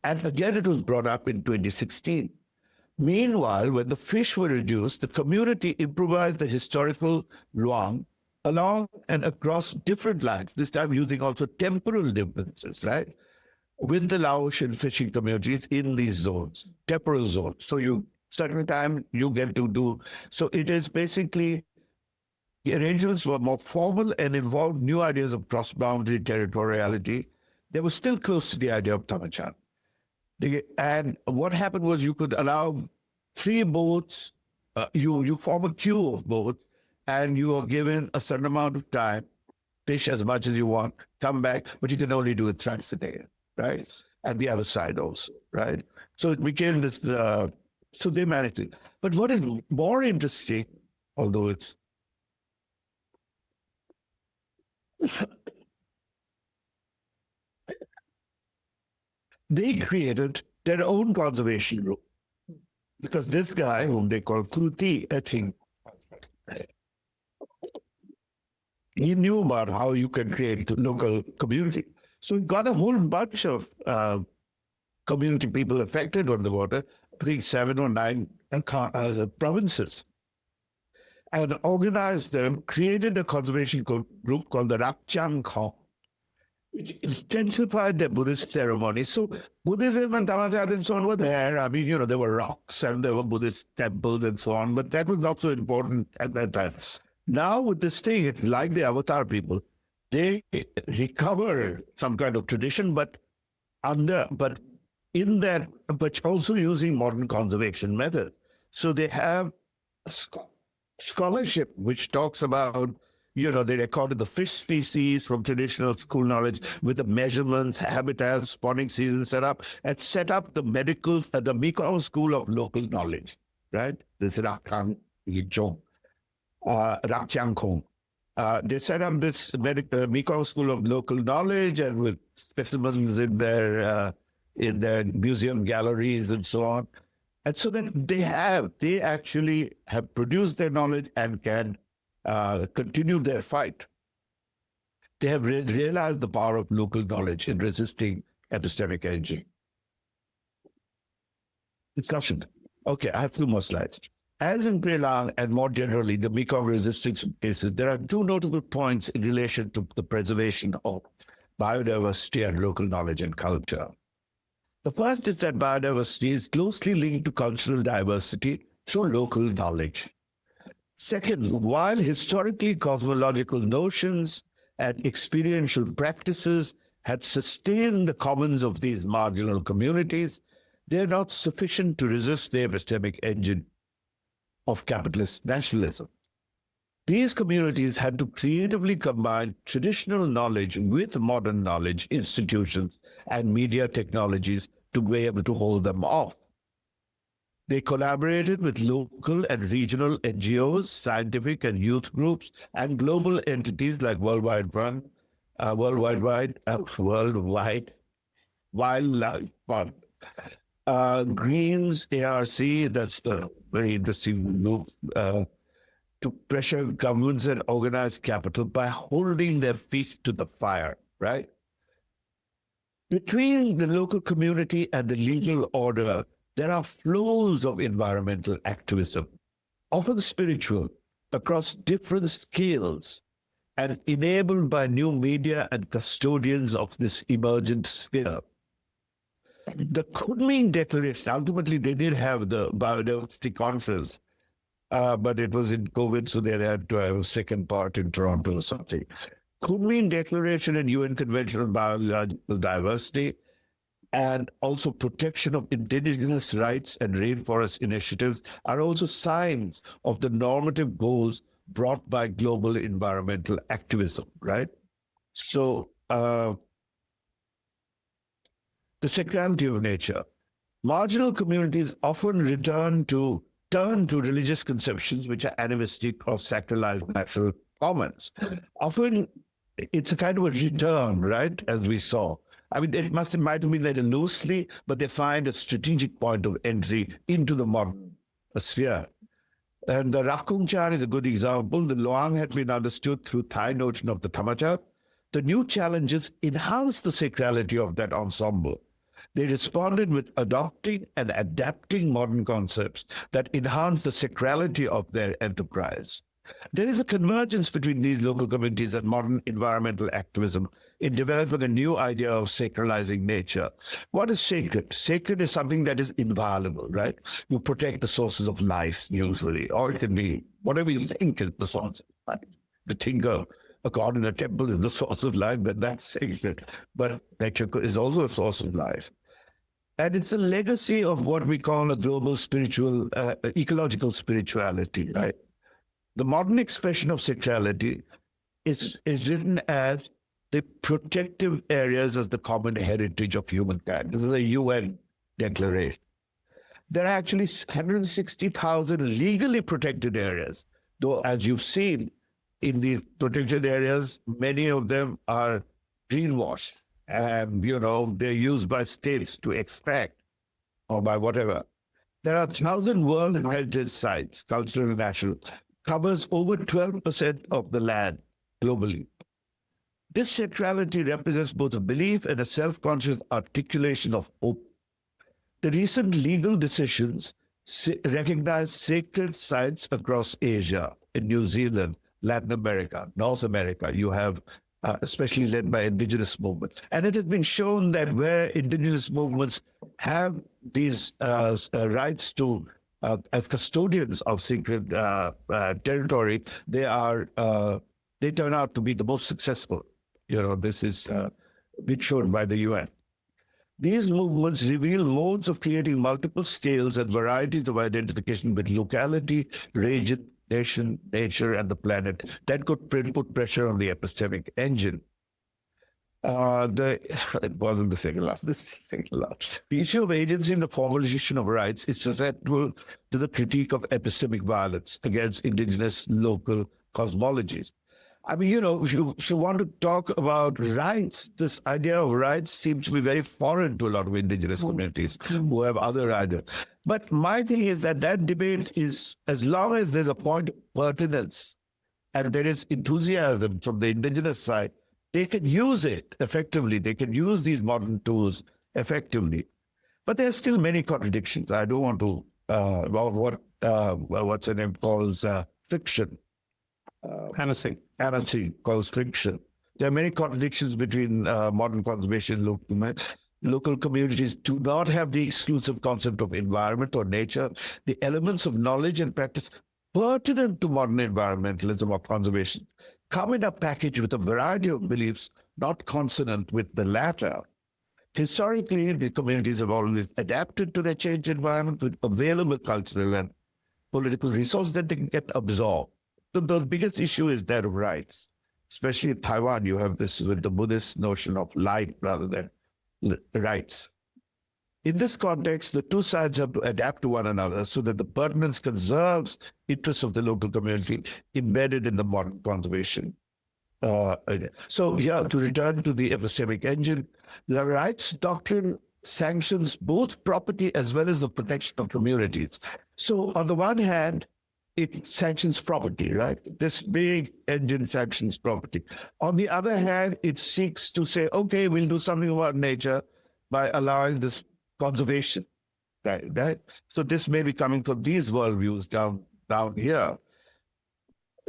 And again, it was brought up in 2016. Meanwhile, when the fish were reduced, the community improvised the historical Luang along and across different lines, this time using also temporal differences, right? With the Laotian fishing communities in these zones, temporal zones. So certain time you get to do, so it is basically, the arrangements were more formal and involved new ideas of cross-boundary territoriality. They were still close to the idea of Thamachat. And what happened was you could allow 3 boats, you form a queue of boats, and you are given a certain amount of time, fish as much as you want, come back, but you can only do it thrice a day, right? And the other side also, right? So it became this, so they managed it. But what is more interesting, although it's, they created their own conservation group. Because this guy, whom they call Kruti, I think, he knew about how you can create a local community. So he got a whole bunch of community people affected on the water, I think 7 or 9 provinces, and organized them, created a conservation group called the Rakchang Khong, which intensified their Buddhist ceremonies. So Buddhism and Thamachat and so on were there. I mean, there were rocks and there were Buddhist temples and so on, but that was not so important at that time. Now with this thing, it's like the Avatar people. They recover some kind of tradition, but also using modern conservation methods. So they have a scholarship which talks about, they recorded the fish species from traditional school knowledge with the measurements, habitats, spawning season set up the Mekong School of Local Knowledge, right? This is Rakchang Kong. They set up this Mekong School of Local Knowledge and with specimens in their museum galleries and so on. And so then they actually have produced their knowledge and can continue their fight. They have realized the power of local knowledge in resisting epistemic aging. Discussion. Okay, I have 2 more slides. As in Prelang and more generally the Mekong resistance cases, there are two notable points in relation to the preservation of biodiversity and local knowledge and culture. The first is that biodiversity is closely linked to cultural diversity through local knowledge. Second, while historically cosmological notions and experiential practices had sustained the commons of these marginal communities, they are not sufficient to resist the epistemic engine of capitalist nationalism. These communities had to creatively combine traditional knowledge with modern knowledge, institutions, and media technologies to be able to hold them off. They collaborated with local and regional NGOs, scientific and youth groups, and global entities like Worldwide Wildlife Fund. Greens ARC, that's the very interesting group, to pressure governments and organized capital by holding their feet to the fire, right? Between the local community and the legal order, there are flows of environmental activism, often spiritual, across different scales, and enabled by new media and custodians of this emergent sphere. The Kunming Declaration, ultimately they did have the biodiversity conference, but it was in COVID, so they had to have a second part in Toronto or something. Kunming Declaration and UN Convention on Biological Diversity, and also protection of indigenous rights and rainforest initiatives are also signs of the normative goals brought by global environmental activism, right? So, the sacrality of nature. Marginal communities often turn to religious conceptions which are animistic or sacralized natural commons. Often it's a kind of a return, right, as we saw. I mean, it might have been there loosely, but they find a strategic point of entry into the modern sphere. And the Rakungchan is a good example. The Loang had been understood through Thai notion of the Thamachat. The new challenges enhanced the sacrality of that ensemble. They responded with adopting and adapting modern concepts that enhance the sacrality of their enterprise. There is a convergence between these local communities and modern environmental activism in developing a new idea of sacralizing nature. What is sacred? Sacred is something that is inviolable, right? You protect the sources of life, usually, or it can be whatever you think is the source of life. The thinker, a god in a temple is the source of life, but that's sacred. But nature is also a source of life. And it's a legacy of what we call a global spiritual, ecological spirituality, right? The modern expression of sacrality is written as the protective areas as the common heritage of humankind. This is a UN declaration. There are actually 160,000 legally protected areas, though as you've seen in the protected areas, many of them are greenwashed and, they're used by states to extract or by whatever. There are 1,000 World Heritage Sites, cultural and natural, covers over 12% of the land globally. This sacrality represents both a belief and a self-conscious articulation of hope. The recent legal decisions recognize sacred sites across Asia, in New Zealand, Latin America, North America. You have, especially led by indigenous movements. And it has been shown that where indigenous movements have these rights to as custodians of sacred territory, they turn out to be the most successful. This is been shown by the UN. These movements reveal modes of creating multiple scales and varieties of identification with locality, region, nation, nature, and the planet that could put pressure on the epistemic engine. It wasn't the second last. This is the second last. The issue of agency and the formalization of rights is susceptible to the critique of epistemic violence against indigenous local cosmologies. I mean, if you want to talk about rights, this idea of rights seems to be very foreign to a lot of indigenous communities who have other ideas. But my thing is that debate is, as long as there's a point of pertinence and there is enthusiasm from the indigenous side, they can use it effectively. They can use these modern tools effectively. But there are still many contradictions. I don't want to what's her name calls fiction. Anansi calls fiction. There are many contradictions between modern conservation and local communities do not have the exclusive concept of environment or nature. The elements of knowledge and practice pertinent to modern environmentalism or conservation come in a package with a variety of beliefs not consonant with the latter. Historically, the communities have always adapted to their changed environment with available cultural and political resources that they can get absorbed. So the biggest issue is that of rights. Especially in Taiwan, you have this with the Buddhist notion of light rather than rights. In this context, the two sides have to adapt to one another so that the pertinence conserves interests of the local community embedded in the modern conservation. To return to the epistemic engine, the rights doctrine sanctions both property as well as the protection of communities. So on the one hand, it sanctions property, right? This big engine sanctions property. On the other hand, it seeks to say, okay, we'll do something about nature by allowing this conservation, right? So this may be coming from these worldviews down here.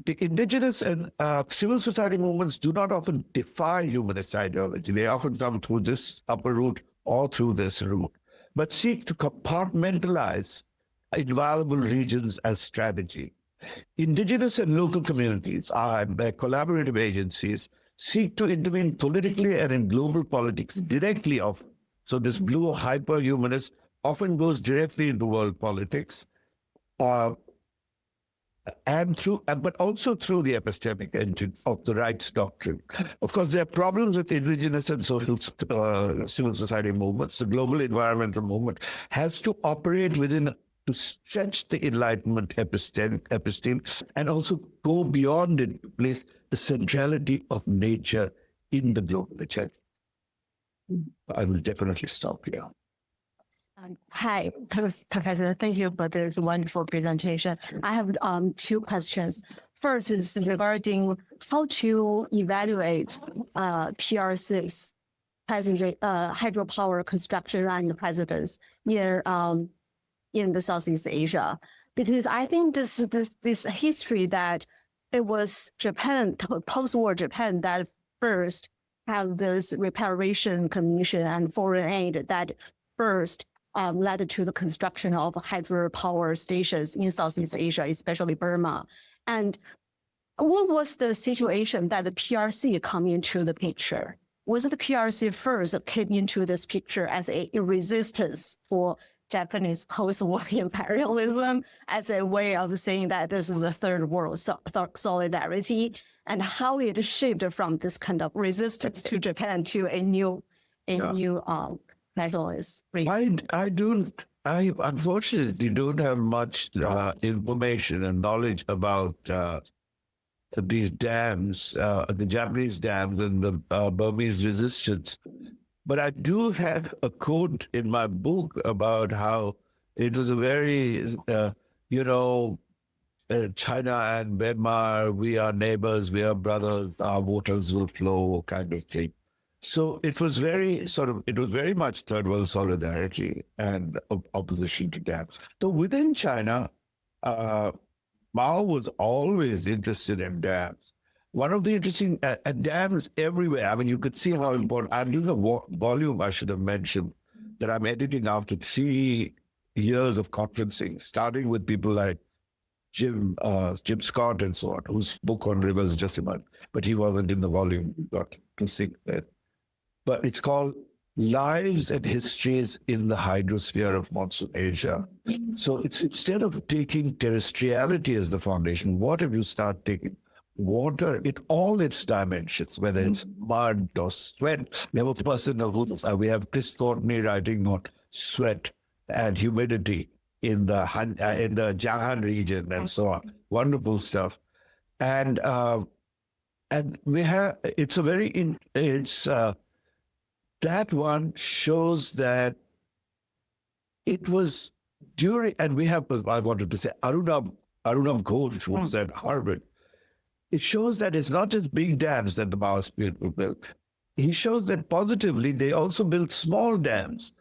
The indigenous and civil society movements do not often defy humanist ideology. They often come through this upper route or through this route, but seek to compartmentalize inviolable regions as strategy. Indigenous and local communities are, by collaborative agencies, seek to intervene politically and in global politics directly. So this blue hyper-humanist often goes directly into world politics, but also through the epistemic engine of the rights doctrine. Of course, there are problems with indigenous and social civil society movements. The global environmental movement has to operate to stretch the Enlightenment episteme and also go beyond it to place the centrality of nature in the global agenda. I will definitely stop here. Hi, Professor. Thank you for this wonderful presentation. I have two questions. First is regarding how to evaluate PRC's hydropower construction and presence in the Southeast Asia, because I think this history that it was Japan, post-war Japan, that first have this reparation commission and foreign aid that first led to the construction of hydropower stations in Southeast Asia, especially Burma. And what was the situation that the PRC come into the picture? Was it the PRC first that came into this picture as a resistance for Japanese post-war imperialism, as a way of saying that this is the third world solidarity, and how it shifted from this kind of resistance to Japan to a new nationalist? I unfortunately don't have much information and knowledge about these dams, the Japanese dams and the Burmese resistance. But I do have a quote in my book about how it was a very, China and Myanmar, we are neighbors, we are brothers, our waters will flow kind of thing. So it was very much third world solidarity and opposition to dams. So within China, Mao was always interested in dams. One of the interesting dams everywhere. I mean, you could see how important. I'm doing a volume I should have mentioned that I'm editing after 3 years of conferencing, starting with people like Jim Scott and so on, whose book on rivers just about, but he wasn't in the volume. Got to see that. But it's called Lives and Histories in the Hydrosphere of Monsoon Asia. So it's instead of taking terrestriality as the foundation, what if you start taking water in all its dimensions, whether it's mud or sweat? We have a person we have Chris Courtney writing on sweat and humidity in the Jianghan region and so on. Wonderful stuff. And we have, that one shows that it was during, and we have, I wanted to say, Arunab Ghosh, who was at Harvard. It shows that it's not just big dams that the Maoist people built. He shows that positively, they also built small dams.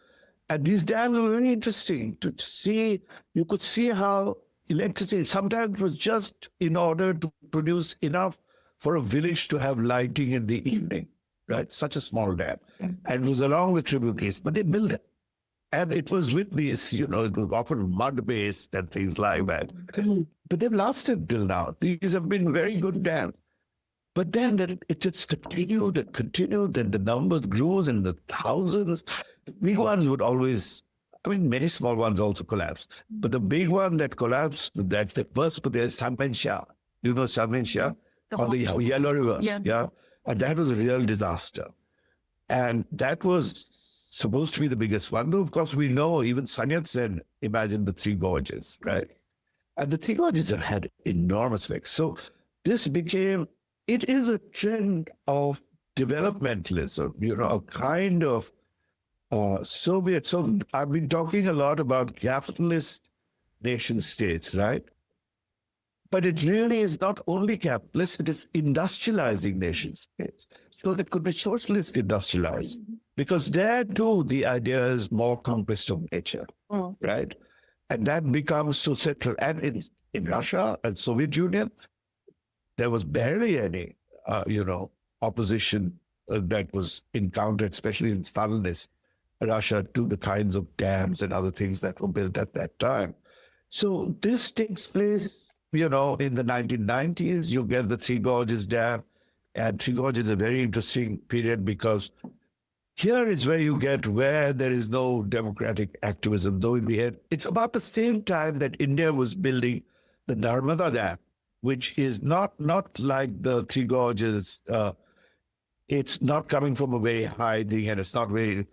And these dams were very interesting to see. You could see how electricity sometimes was just in order to produce enough for a village to have lighting in the evening, right? Such a small dam. And it was along with tributaries, but they built it. And it was with these, it was often mud-based and things like that. But they've lasted till now. These have been very good dams. But then it just continued and continued, and the numbers grew in the thousands. Big ones would always, many small ones also collapsed. But the big one that collapsed, that the first put is Sampensha. You know Sampensha? On the Yellow River. Yeah. And that was a real disaster. And that was supposed to be the biggest one. Though, of course, we know even Sun Yat-sen imagined the Three Gorges, right? And the Three Gorges have had enormous effects. So this became, it is a trend of developmentalism, a kind of Soviet. So I've been talking a lot about capitalist nation states, right? But it really is not only capitalist, it is industrializing nation states. So there could be socialist industrialized, because there too the idea is more conquest of nature, right? And that becomes so central. And in Russia and Soviet Union, there was barely any, opposition that was encountered, especially in Stalinist Russia, to the kinds of dams and other things that were built at that time. So this takes place, in the 1990s. You get the Three Gorges Dam, and Three Gorges is a very interesting period because here is where there is no democratic activism, though in the end, it's about the same time that India was building the Narmada Dam, which is not like the Three Gorges. It's not coming from a very high thing, and it's not very...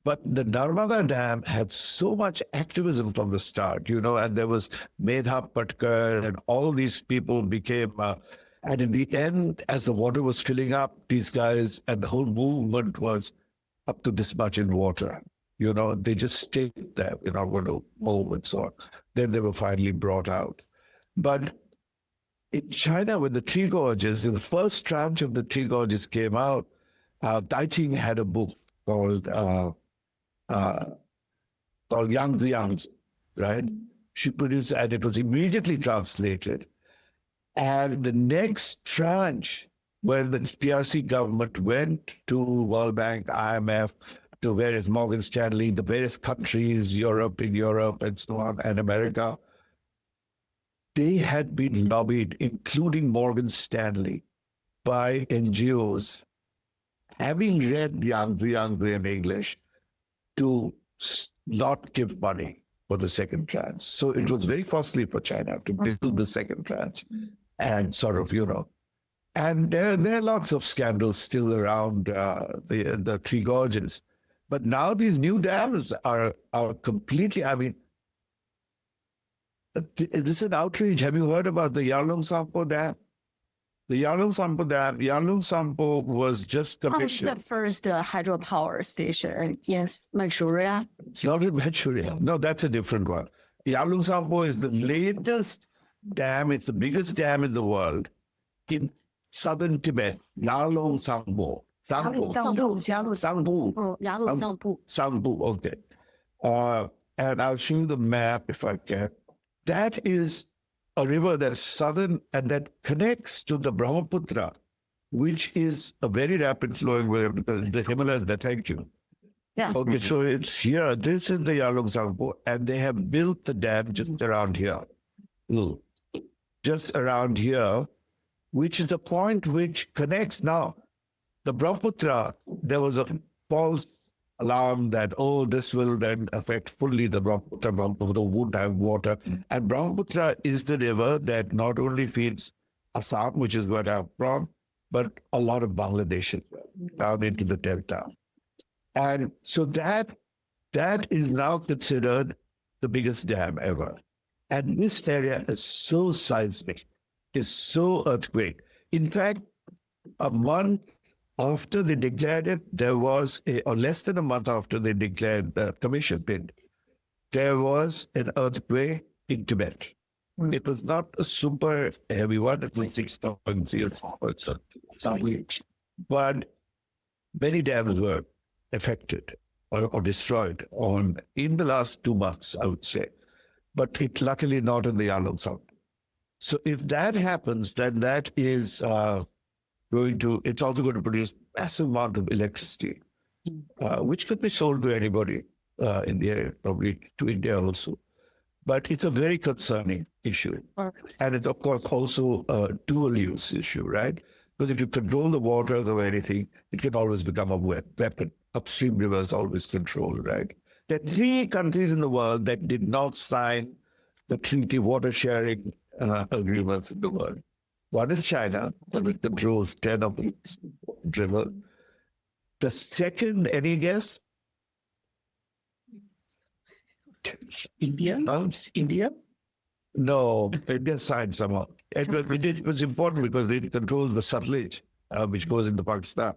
But the Narmada Dam had so much activism from the start, and there was Medha Patkar, and all these people became... and in the end, as the water was filling up, these guys and the whole movement was up to this much in water. They just stayed there, going to move and so on. Then they were finally brought out. But in China, when the Three Gorges, the first tranche of the Three Gorges came out, Tai Ching had a book called Yang Yang, right? She produced, and it was immediately translated. And the next tranche, when the PRC government went to World Bank, IMF, to various Morgan Stanley, the various countries, Europe and so on, and America, they had been lobbied, including Morgan Stanley, by NGOs, having read Yang in English, to not give money for the second tranche. So it was very costly for China to build the second tranche and sort of, And there are lots of scandals still around the Three Gorges. But now these new dams are completely, this is an outrage. Have you heard about the Yarlung Sampo Dam? The Yarlung Sampo was just commissioned. The first hydropower station, yes, Manchuria. Not in Manchuria. No, that's a different one. Yarlung Sampo is the latest dam. It's the biggest dam in the world in southern Tibet. Yarlung Sampo. Sampo, okay. And I'll show you the map if I can. That is a river that's southern and that connects to the Brahmaputra, which is a very rapid flowing river because the Himalayas, thank you. Yeah. Okay, so it's here. This is the Yarlung Sampo, and they have built the dam just around here. Just around here, which is the point which connects now. The Brahmaputra, there was a false alarm that, this will then affect fully the Brahmaputra won't have water. And Brahmaputra is the river that not only feeds Assam, which is where I'm from, but a lot of Bangladesh down into the delta. And so that is now considered the biggest dam ever. And this area is so seismic, is so earthquake. In fact, a month after they declared it, there was, or less than a month after they declared the commission bid, there was an earthquake in Tibet. It was not a super heavy one, it was 6.0, but many dams were affected. or destroyed in the last 2 months, I would say. But it's luckily not in the Yalong South. So if that happens, then that is it's also going to produce massive amount of electricity, which could be sold to anybody in the area, probably to India also. But it's a very concerning issue. And it's, of course, also a dual-use issue, right? Because if you control the waters or anything, it can always become a weapon. Upstream rivers always controlled, right? There are 3 countries in the world that did not sign the treaty water sharing agreements in the world. One is China, that controls 10 of the river. The second, any guess? India? India? No, India signed somehow. It was important because it controls the Sutlej, which goes into Pakistan.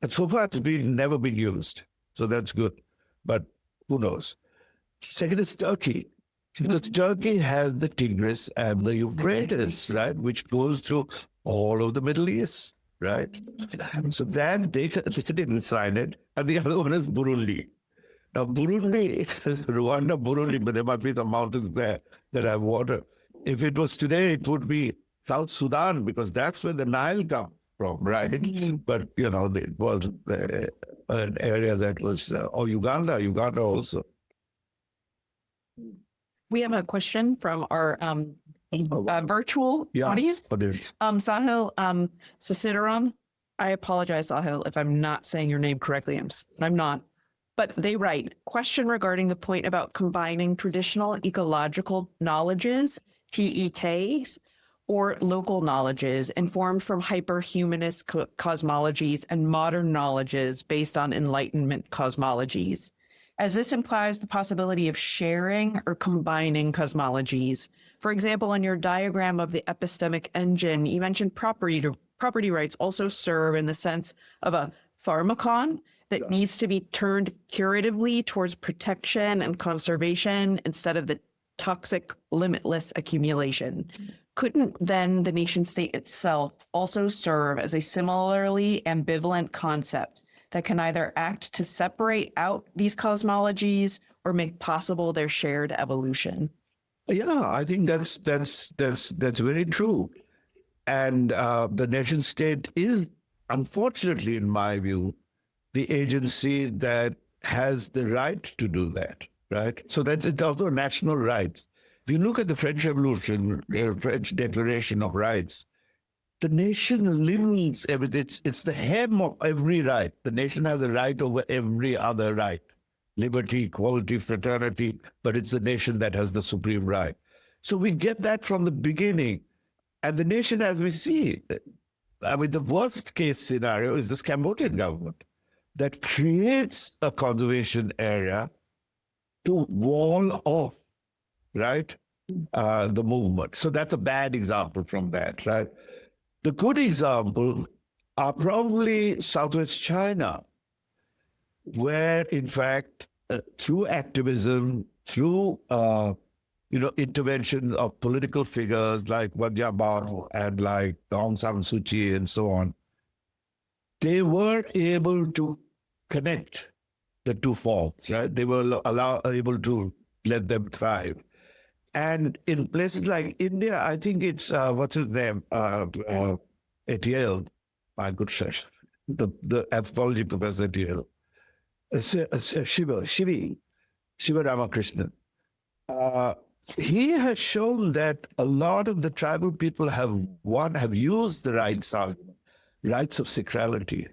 And so far, it's never been used. So that's good. But who knows? Second is Turkey. Because Turkey has the Tigris and the Euphrates, right, which goes through all of the Middle East, right? So then they didn't sign it. And the other one is Burundi. Now, Burundi, Rwanda, Burundi, but there might be some mountains there that have water. If it was today, it would be South Sudan, because that's where the Nile comes from, right? But, it was an area that was, or Uganda also. We have a question from our virtual audience. Sahil Sasidaran. I apologize, Sahil, if I'm not saying your name correctly. I'm not. But they write, question regarding the point about combining traditional ecological knowledges, TEKs, or local knowledges informed from hyper-humanist cosmologies and modern knowledges based on Enlightenment cosmologies, as this implies the possibility of sharing or combining cosmologies. For example, in your diagram of the epistemic engine, you mentioned property rights also serve in the sense of a pharmacon that needs to be turned curatively towards protection and conservation instead of the toxic, limitless accumulation. Couldn't then the nation state itself also serve as a similarly ambivalent concept that can either act to separate out these cosmologies or make possible their shared evolution? Yeah, I think that's very true. And the nation state is, unfortunately, in my view, the agency that has the right to do that, right? So it's also national rights. If you look at the French Revolution, the French Declaration of Rights, the nation limits everything. It's the hem of every right. The nation has a right over every other right. Liberty, equality, fraternity, but it's the nation that has the supreme right. So we get that from the beginning. And the nation, as we see, the worst case scenario is this Cambodian government that creates a conservation area to wall off, right, the movement. So that's a bad example from that, right? The good example are probably Southwest China, where, in fact, through activism, through intervention of political figures like Wadjabar and like Aung San Suu Kyi and so on, they were able to connect the two forms, right? They were able to let them thrive. And in places like India, I think it's, what's his name? At Yale, my good friend, the anthropology professor at Yale, Shiva Ramakrishnan. He has shown that a lot of the tribal people have used the rights of sacrality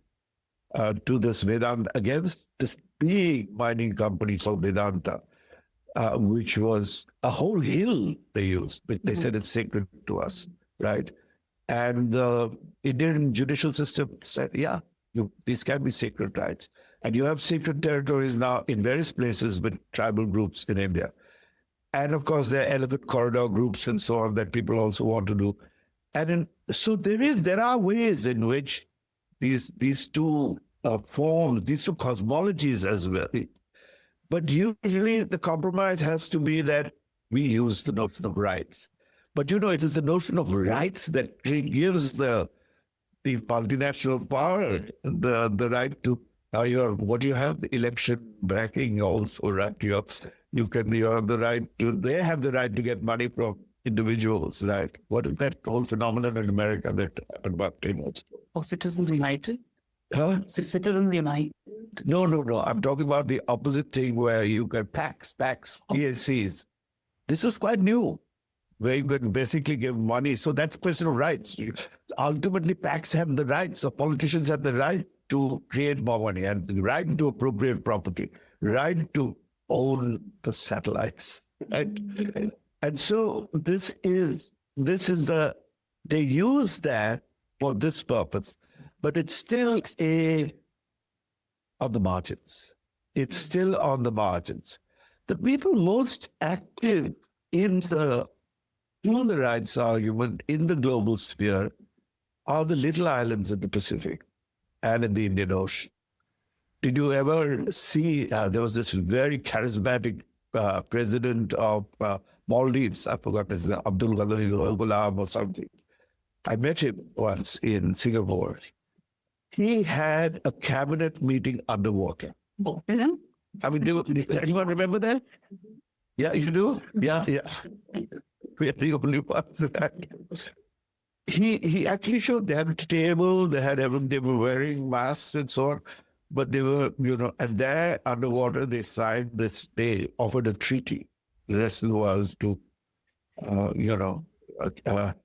to this Vedanta against this big mining company called Vedanta, which was a whole hill they used. But they said it's sacred to us, right? And the Indian judicial system said, yeah, these can be sacred rights. And you have sacred territories now in various places with tribal groups in India. And of course, there are elephant corridor groups and so on that people also want to do. And so there are ways in which these two forms, these two cosmologies as well. But usually the compromise has to be that we use the notion of rights. But it is the notion of rights that gives the multinational power the right to Now what do you have? The election backing also, right? You have the right they have the right to get money from individuals, right? What is that whole phenomenon in America that happened about 10 years ago? Oh, Citizens United? Huh? Citizens United? No. I'm talking about the opposite thing where you get PACs, PACs. This is quite new, where you can basically give money. So that's a question of rights. Ultimately, PACs have the rights, so politicians have the right to create more money and the right to appropriate property, right to own the satellites. Right? And so this is they use that for this purpose, but it's still on the margins. It's still on the margins. The people most active in the human rights argument in the global sphere are the little islands in the Pacific and in the Indian Ocean. Did you ever see, there was this very charismatic president of Maldives, I forgot his name, Abdul Ghulam or something. I met him once in Singapore. He had a cabinet meeting underwater. I mean, anyone remember that? Yeah, you do? Yeah. We are the only ones that he actually showed they had a table, they were wearing masks and so on, but they were, and there underwater they signed this, they offered a treaty. The rest of the world to,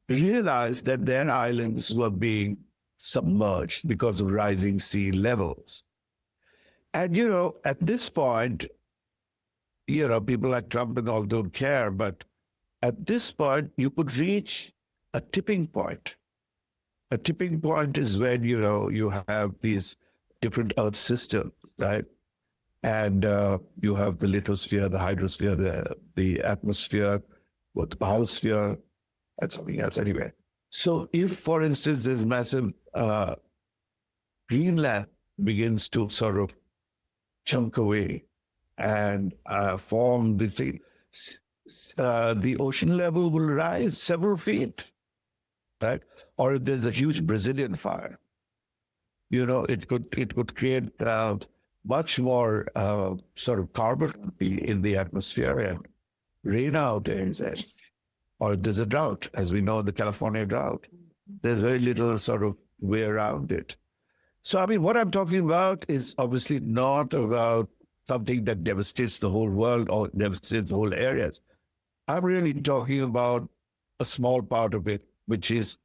realize that their islands were being submerged because of rising sea levels. And, at this point, people like Trump and all don't care, but at this point, you could reach a tipping point. A tipping point is when, you have these different Earth systems, right? And you have the lithosphere, the hydrosphere, the atmosphere, the biosphere, and something else anyway. So if, for instance, this massive Greenland begins to sort of chunk away and form the thing, the ocean level will rise several feet, right? Or if there's a huge Brazilian fire, it could create much more sort of carbon in the atmosphere and rain out areas. Or if there's a drought, as we know, the California drought, there's very little sort of way around it. So, I mean, what I'm talking about is obviously not about something that devastates the whole world or devastates the whole areas. I'm really talking about a small part of it, which is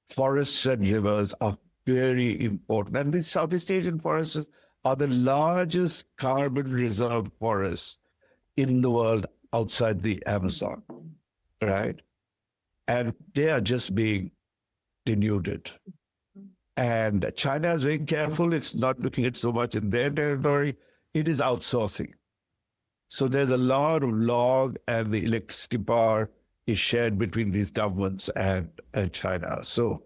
forests and rivers are very important. And these Southeast Asian forests are the largest carbon reserve forests in the world outside the Amazon, right? And they are just being denuded. And China is very careful. It's not looking at so much in their territory. It is outsourcing. So there's a lot of log, and the electricity power is shared between these governments and China. So,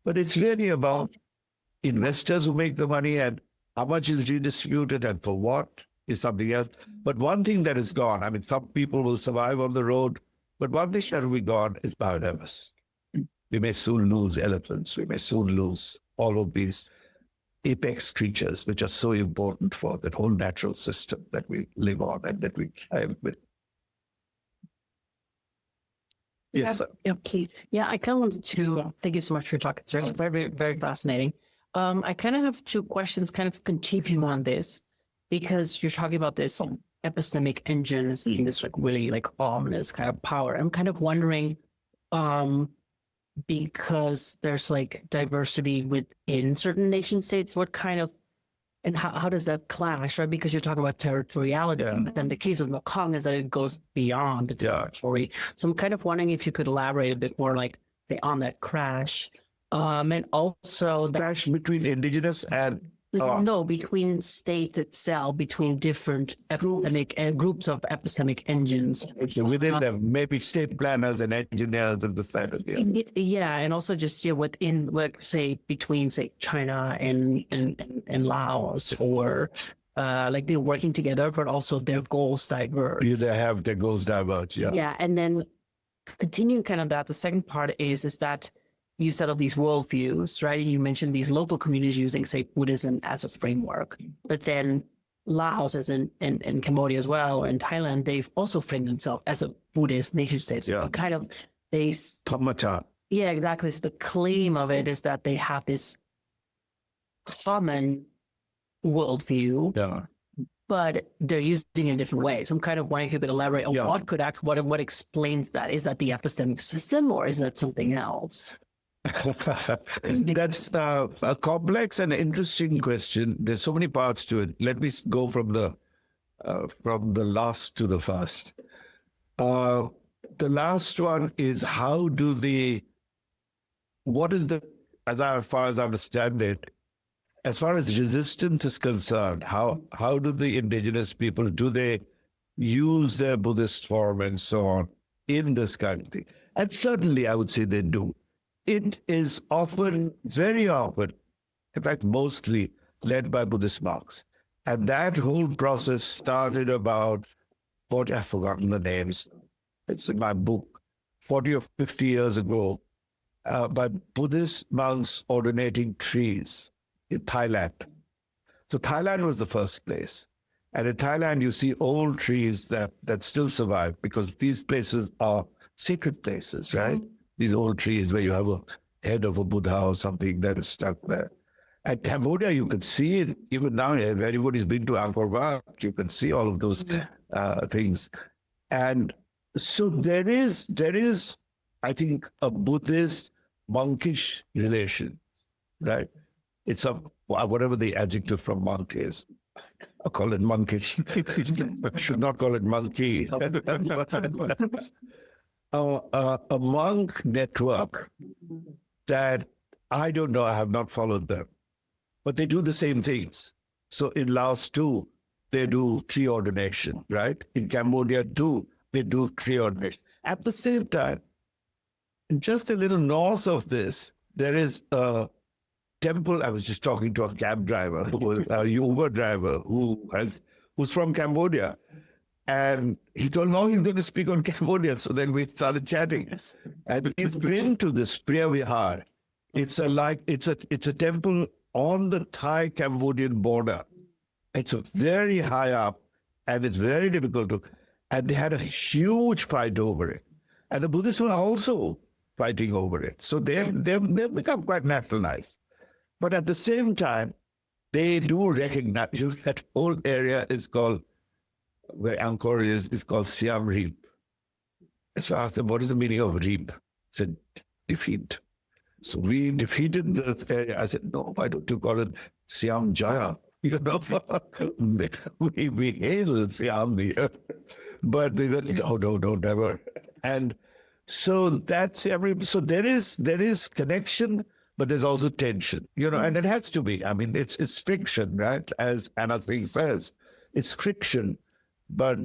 but it's really about investors who make the money, and how much is redistributed and for what is something else. But one thing that is gone, I mean, some people will survive on the road, but one thing that will be gone is biodiversity. We may soon lose elephants. We may soon lose all of these apex creatures, which are so important for that whole natural system that we live on and that we live with. Yes. Yeah, Keith. Yeah, I kind of wanted to thank you so much for talking. It's very, very, very fascinating. I kind of have two questions, kind of continuing on this, because you're talking about this epistemic engine and this like really like ominous kind of power. I'm kind of wondering, because there's like diversity within certain nation states, what kind of, and how does that clash, right? Because you're talking about territoriality, but then the case of Mekong is that it goes beyond the territory. So I'm kind of wondering if you could elaborate a bit more, like say on that crash, and also the crash between indigenous and no, between states itself, between different epistemic and groups of epistemic engines. Within them, maybe state planners and engineers and the side of yeah, and also just within, like say between say China and Laos, or like they're working together, but also their goals diverge. Yeah, they have their goals diverge. Yeah. Yeah, and then continuing kind of that, the second part is that you set up these worldviews, right? You mentioned these local communities using, say, Buddhism as a framework, but then Laos, as in Cambodia as well, or in Thailand, they've also framed themselves as a Buddhist nation state. So kind of Tammata. Yeah, exactly. So the claim of it is that they have this common worldview, but they're using it in different ways. I'm kind of wondering if you could elaborate on what explains that. Is that the epistemic system, or is that something else? That's a complex and interesting question. There's so many parts to it. Let me go from the last to the first. The last one is as far as I understand it, as far as resistance is concerned, how do the indigenous people, do they use their Buddhist form and so on in this kind of thing? And certainly I would say they do. It is often, very often, in fact, mostly led by Buddhist monks. And that whole process started about, I've forgotten the names. It's in my book, 40 or 50 years ago, by Buddhist monks ordinating trees in Thailand. So Thailand was the first place. And in Thailand, you see old trees that still survive because these places are sacred places, right? These old trees where you have a head of a Buddha or something that is stuck there. At Cambodia, you can see it even now. If anybody's been to Angkor Wat, you can see all of those things. And so there is, I think, a Buddhist monkish relation, right? It's whatever the adjective from monk is. I call it monkish. I should not call it monkey. A monk network that I don't know, I have not followed them, but they do the same things. So in Laos too, they do tree ordination, right? In Cambodia too, they do tree ordination. At the same time, just a little north of this, there is a temple. I was just talking to a cab driver, a Uber driver who's from Cambodia. And he told me, he's going to speak on Cambodia. So then we started chatting. And he's been to this Priya Vihar. It's a temple on the Thai-Cambodian border. It's very high up, and it's very difficult to. And they had a huge fight over it. And the Buddhists were also fighting over it. So they've become quite nationalized. But at the same time, they do recognize that whole area is called, where Angkor is called Siam Reap. So I asked them, what is the meaning of Reap? I said, defeat. So we defeated the area. I said, no, why don't you call it Siam Jaya? You know, we hail Siam here. But they said, no, never. And so that's so there is connection, but there's also tension, and it has to be. I mean, it's friction, right? As Anna Thing says, it's friction. But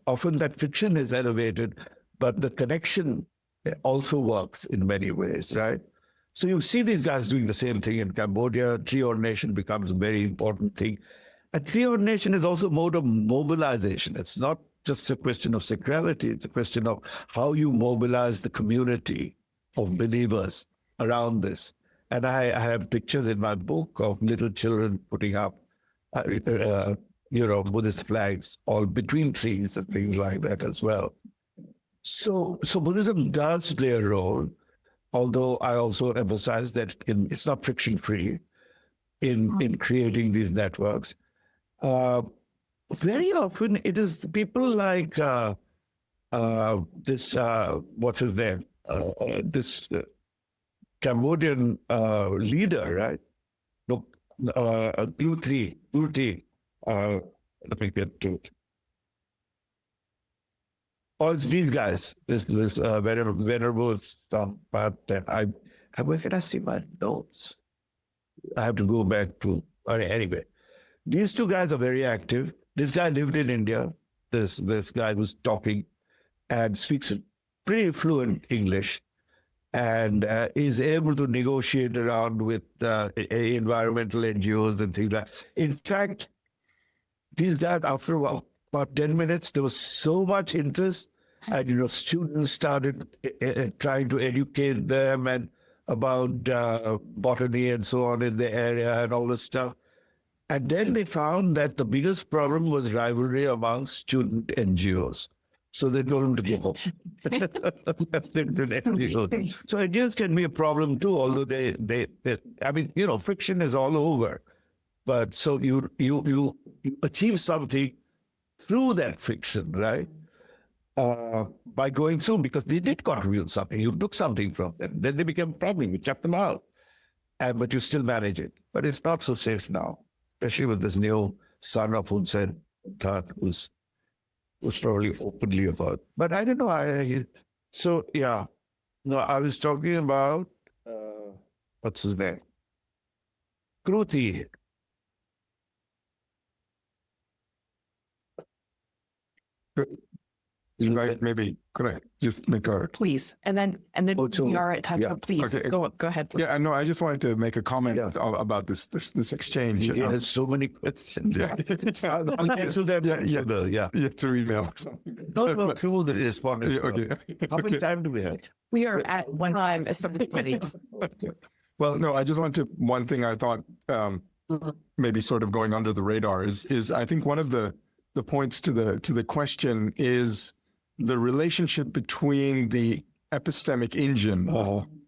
often that friction is elevated, but the connection also works in many ways, right? So you see these guys doing the same thing in Cambodia. Tree ordination becomes a very important thing. And tree ordination is also a mode of mobilization. It's not just a question of sacrality. It's a question of how you mobilize the community of believers around this. And I have pictures in my book of little children putting up, Buddhist flags all between trees and things like that as well. So Buddhism does play a role, although I also emphasize that it's not friction-free in creating these networks. Very often it is people like this, what's his name? This Cambodian leader, right? No, Luthi. Let me get to it. Oh, it's these guys. This venerable stuff. But where can I see my notes? I have to go back to. Anyway, these two guys are very active. This guy lived in India. This guy was talking and speaks pretty fluent English, and is able to negotiate around with environmental NGOs and things like that. In fact, these guys, after about 10 minutes, there was so much interest, and students started trying to educate them, and about botany and so on in the area and all this stuff. And then they found that the biggest problem was rivalry among student NGOs. So they told them to go home. So NGOs can be a problem too, although I mean, you know, friction is all over. But so you achieve something through that friction, right? By going through, because they did contribute something. You took something from them. Then they became a problem. You checked them out. But you still manage it. But it's not so safe now, especially with this new son of Hun Sen, who's probably openly about. But I don't know. So, yeah. No, I was talking about, what's his name? Kruti. Right, maybe correct. Just make a Please. And then we are at time. yeah. So please Okay. go ahead. Please. yeah. No, I just wanted to make a comment about this exchange. He has so many questions. Yeah. I'll answer them. Yeah. Yeah, through email. Don't go through the respondents. Okay. How much time do we have? We are at one time as subcommittee. Well, no, I just wanted to, one thing I thought maybe sort of going under the radar is I think one of the points to the question is the relationship between the epistemic engine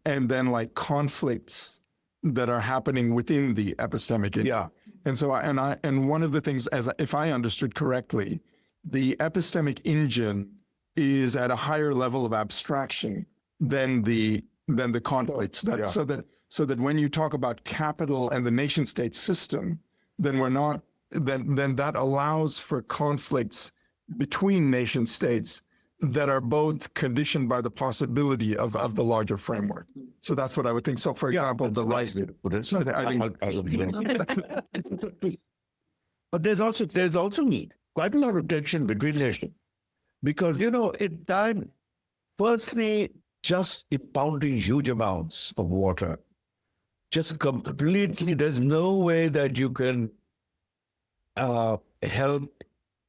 and then like conflicts that are happening within the epistemic engine. Yeah. And so and one of the things, if I understood correctly, the epistemic engine is at a higher level of abstraction than the conflicts. So that when you talk about capital and the nation state system, then then that allows for conflicts between nation states that are both conditioned by the possibility of the larger framework. So that's what I would think. So for example, the right. So But there's also need quite a lot of tension between nations, because in time, firstly, just impounding huge amounts of water, just completely, there's no way that you can help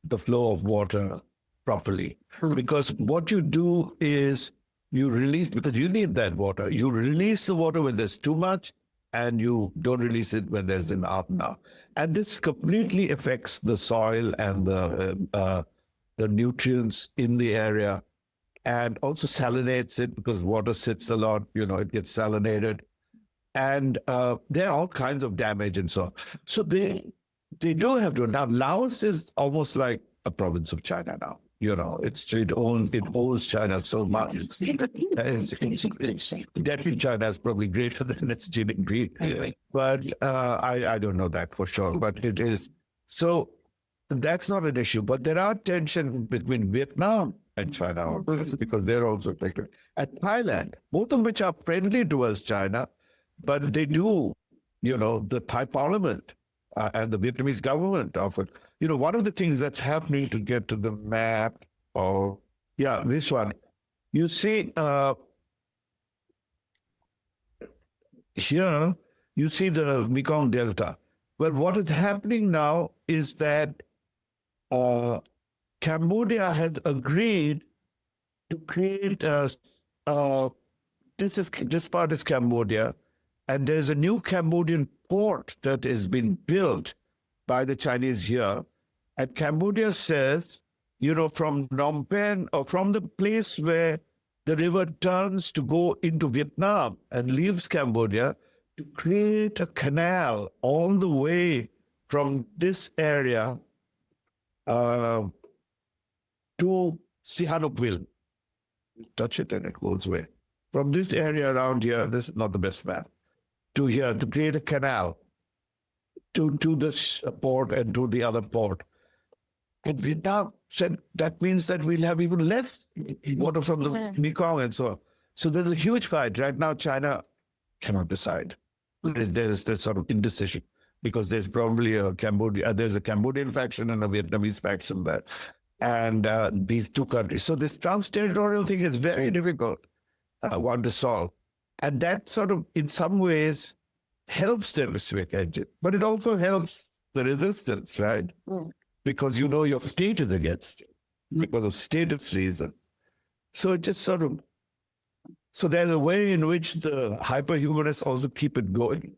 the flow of water properly. Because what you do is you release, because you need that water, you release the water when there's too much, and you don't release it when there's enough now. And this completely affects the soil and the nutrients in the area, and also salinates it, because water sits a lot, it gets salinated. And there are all kinds of damage and so on. So they do have to. Now, Laos is almost like a province of China now. It owns China so much. Definitely China is probably greater than its GDP. But I don't know that for sure. But it is. So that's not an issue. But there are tensions between Vietnam and China, because they're also affected. And Thailand, both of which are friendly towards China, but they do, the Thai parliament and the Vietnamese government often. One of the things that's happening, to get to the map of, this one, you see here, you see the Mekong Delta. Well, what is happening now is that Cambodia has agreed to create this part is Cambodia, and there's a new Cambodian port that has been built by the Chinese here. And Cambodia says, from Phnom Penh, or from the place where the river turns to go into Vietnam and leaves Cambodia, to create a canal all the way from this area to Sihanoukville. Touch it and it goes away. From this area around here, this is not the best map, to here, to create a canal to this port and to the other port. And Vietnam said that means that we'll have even less water from the Mekong and so on. So there's a huge fight. Right now, China cannot decide. There's sort of indecision, because there's probably there's a Cambodian faction and a Vietnamese faction there. And these two countries. So this trans-territorial thing is very difficult one to solve. And that sort of, in some ways, helps the civic engine, but it also helps the resistance, right? Because your state is against it, because of status reasons. So it just sort of So there's a way in which the hyperhumanists also keep it going.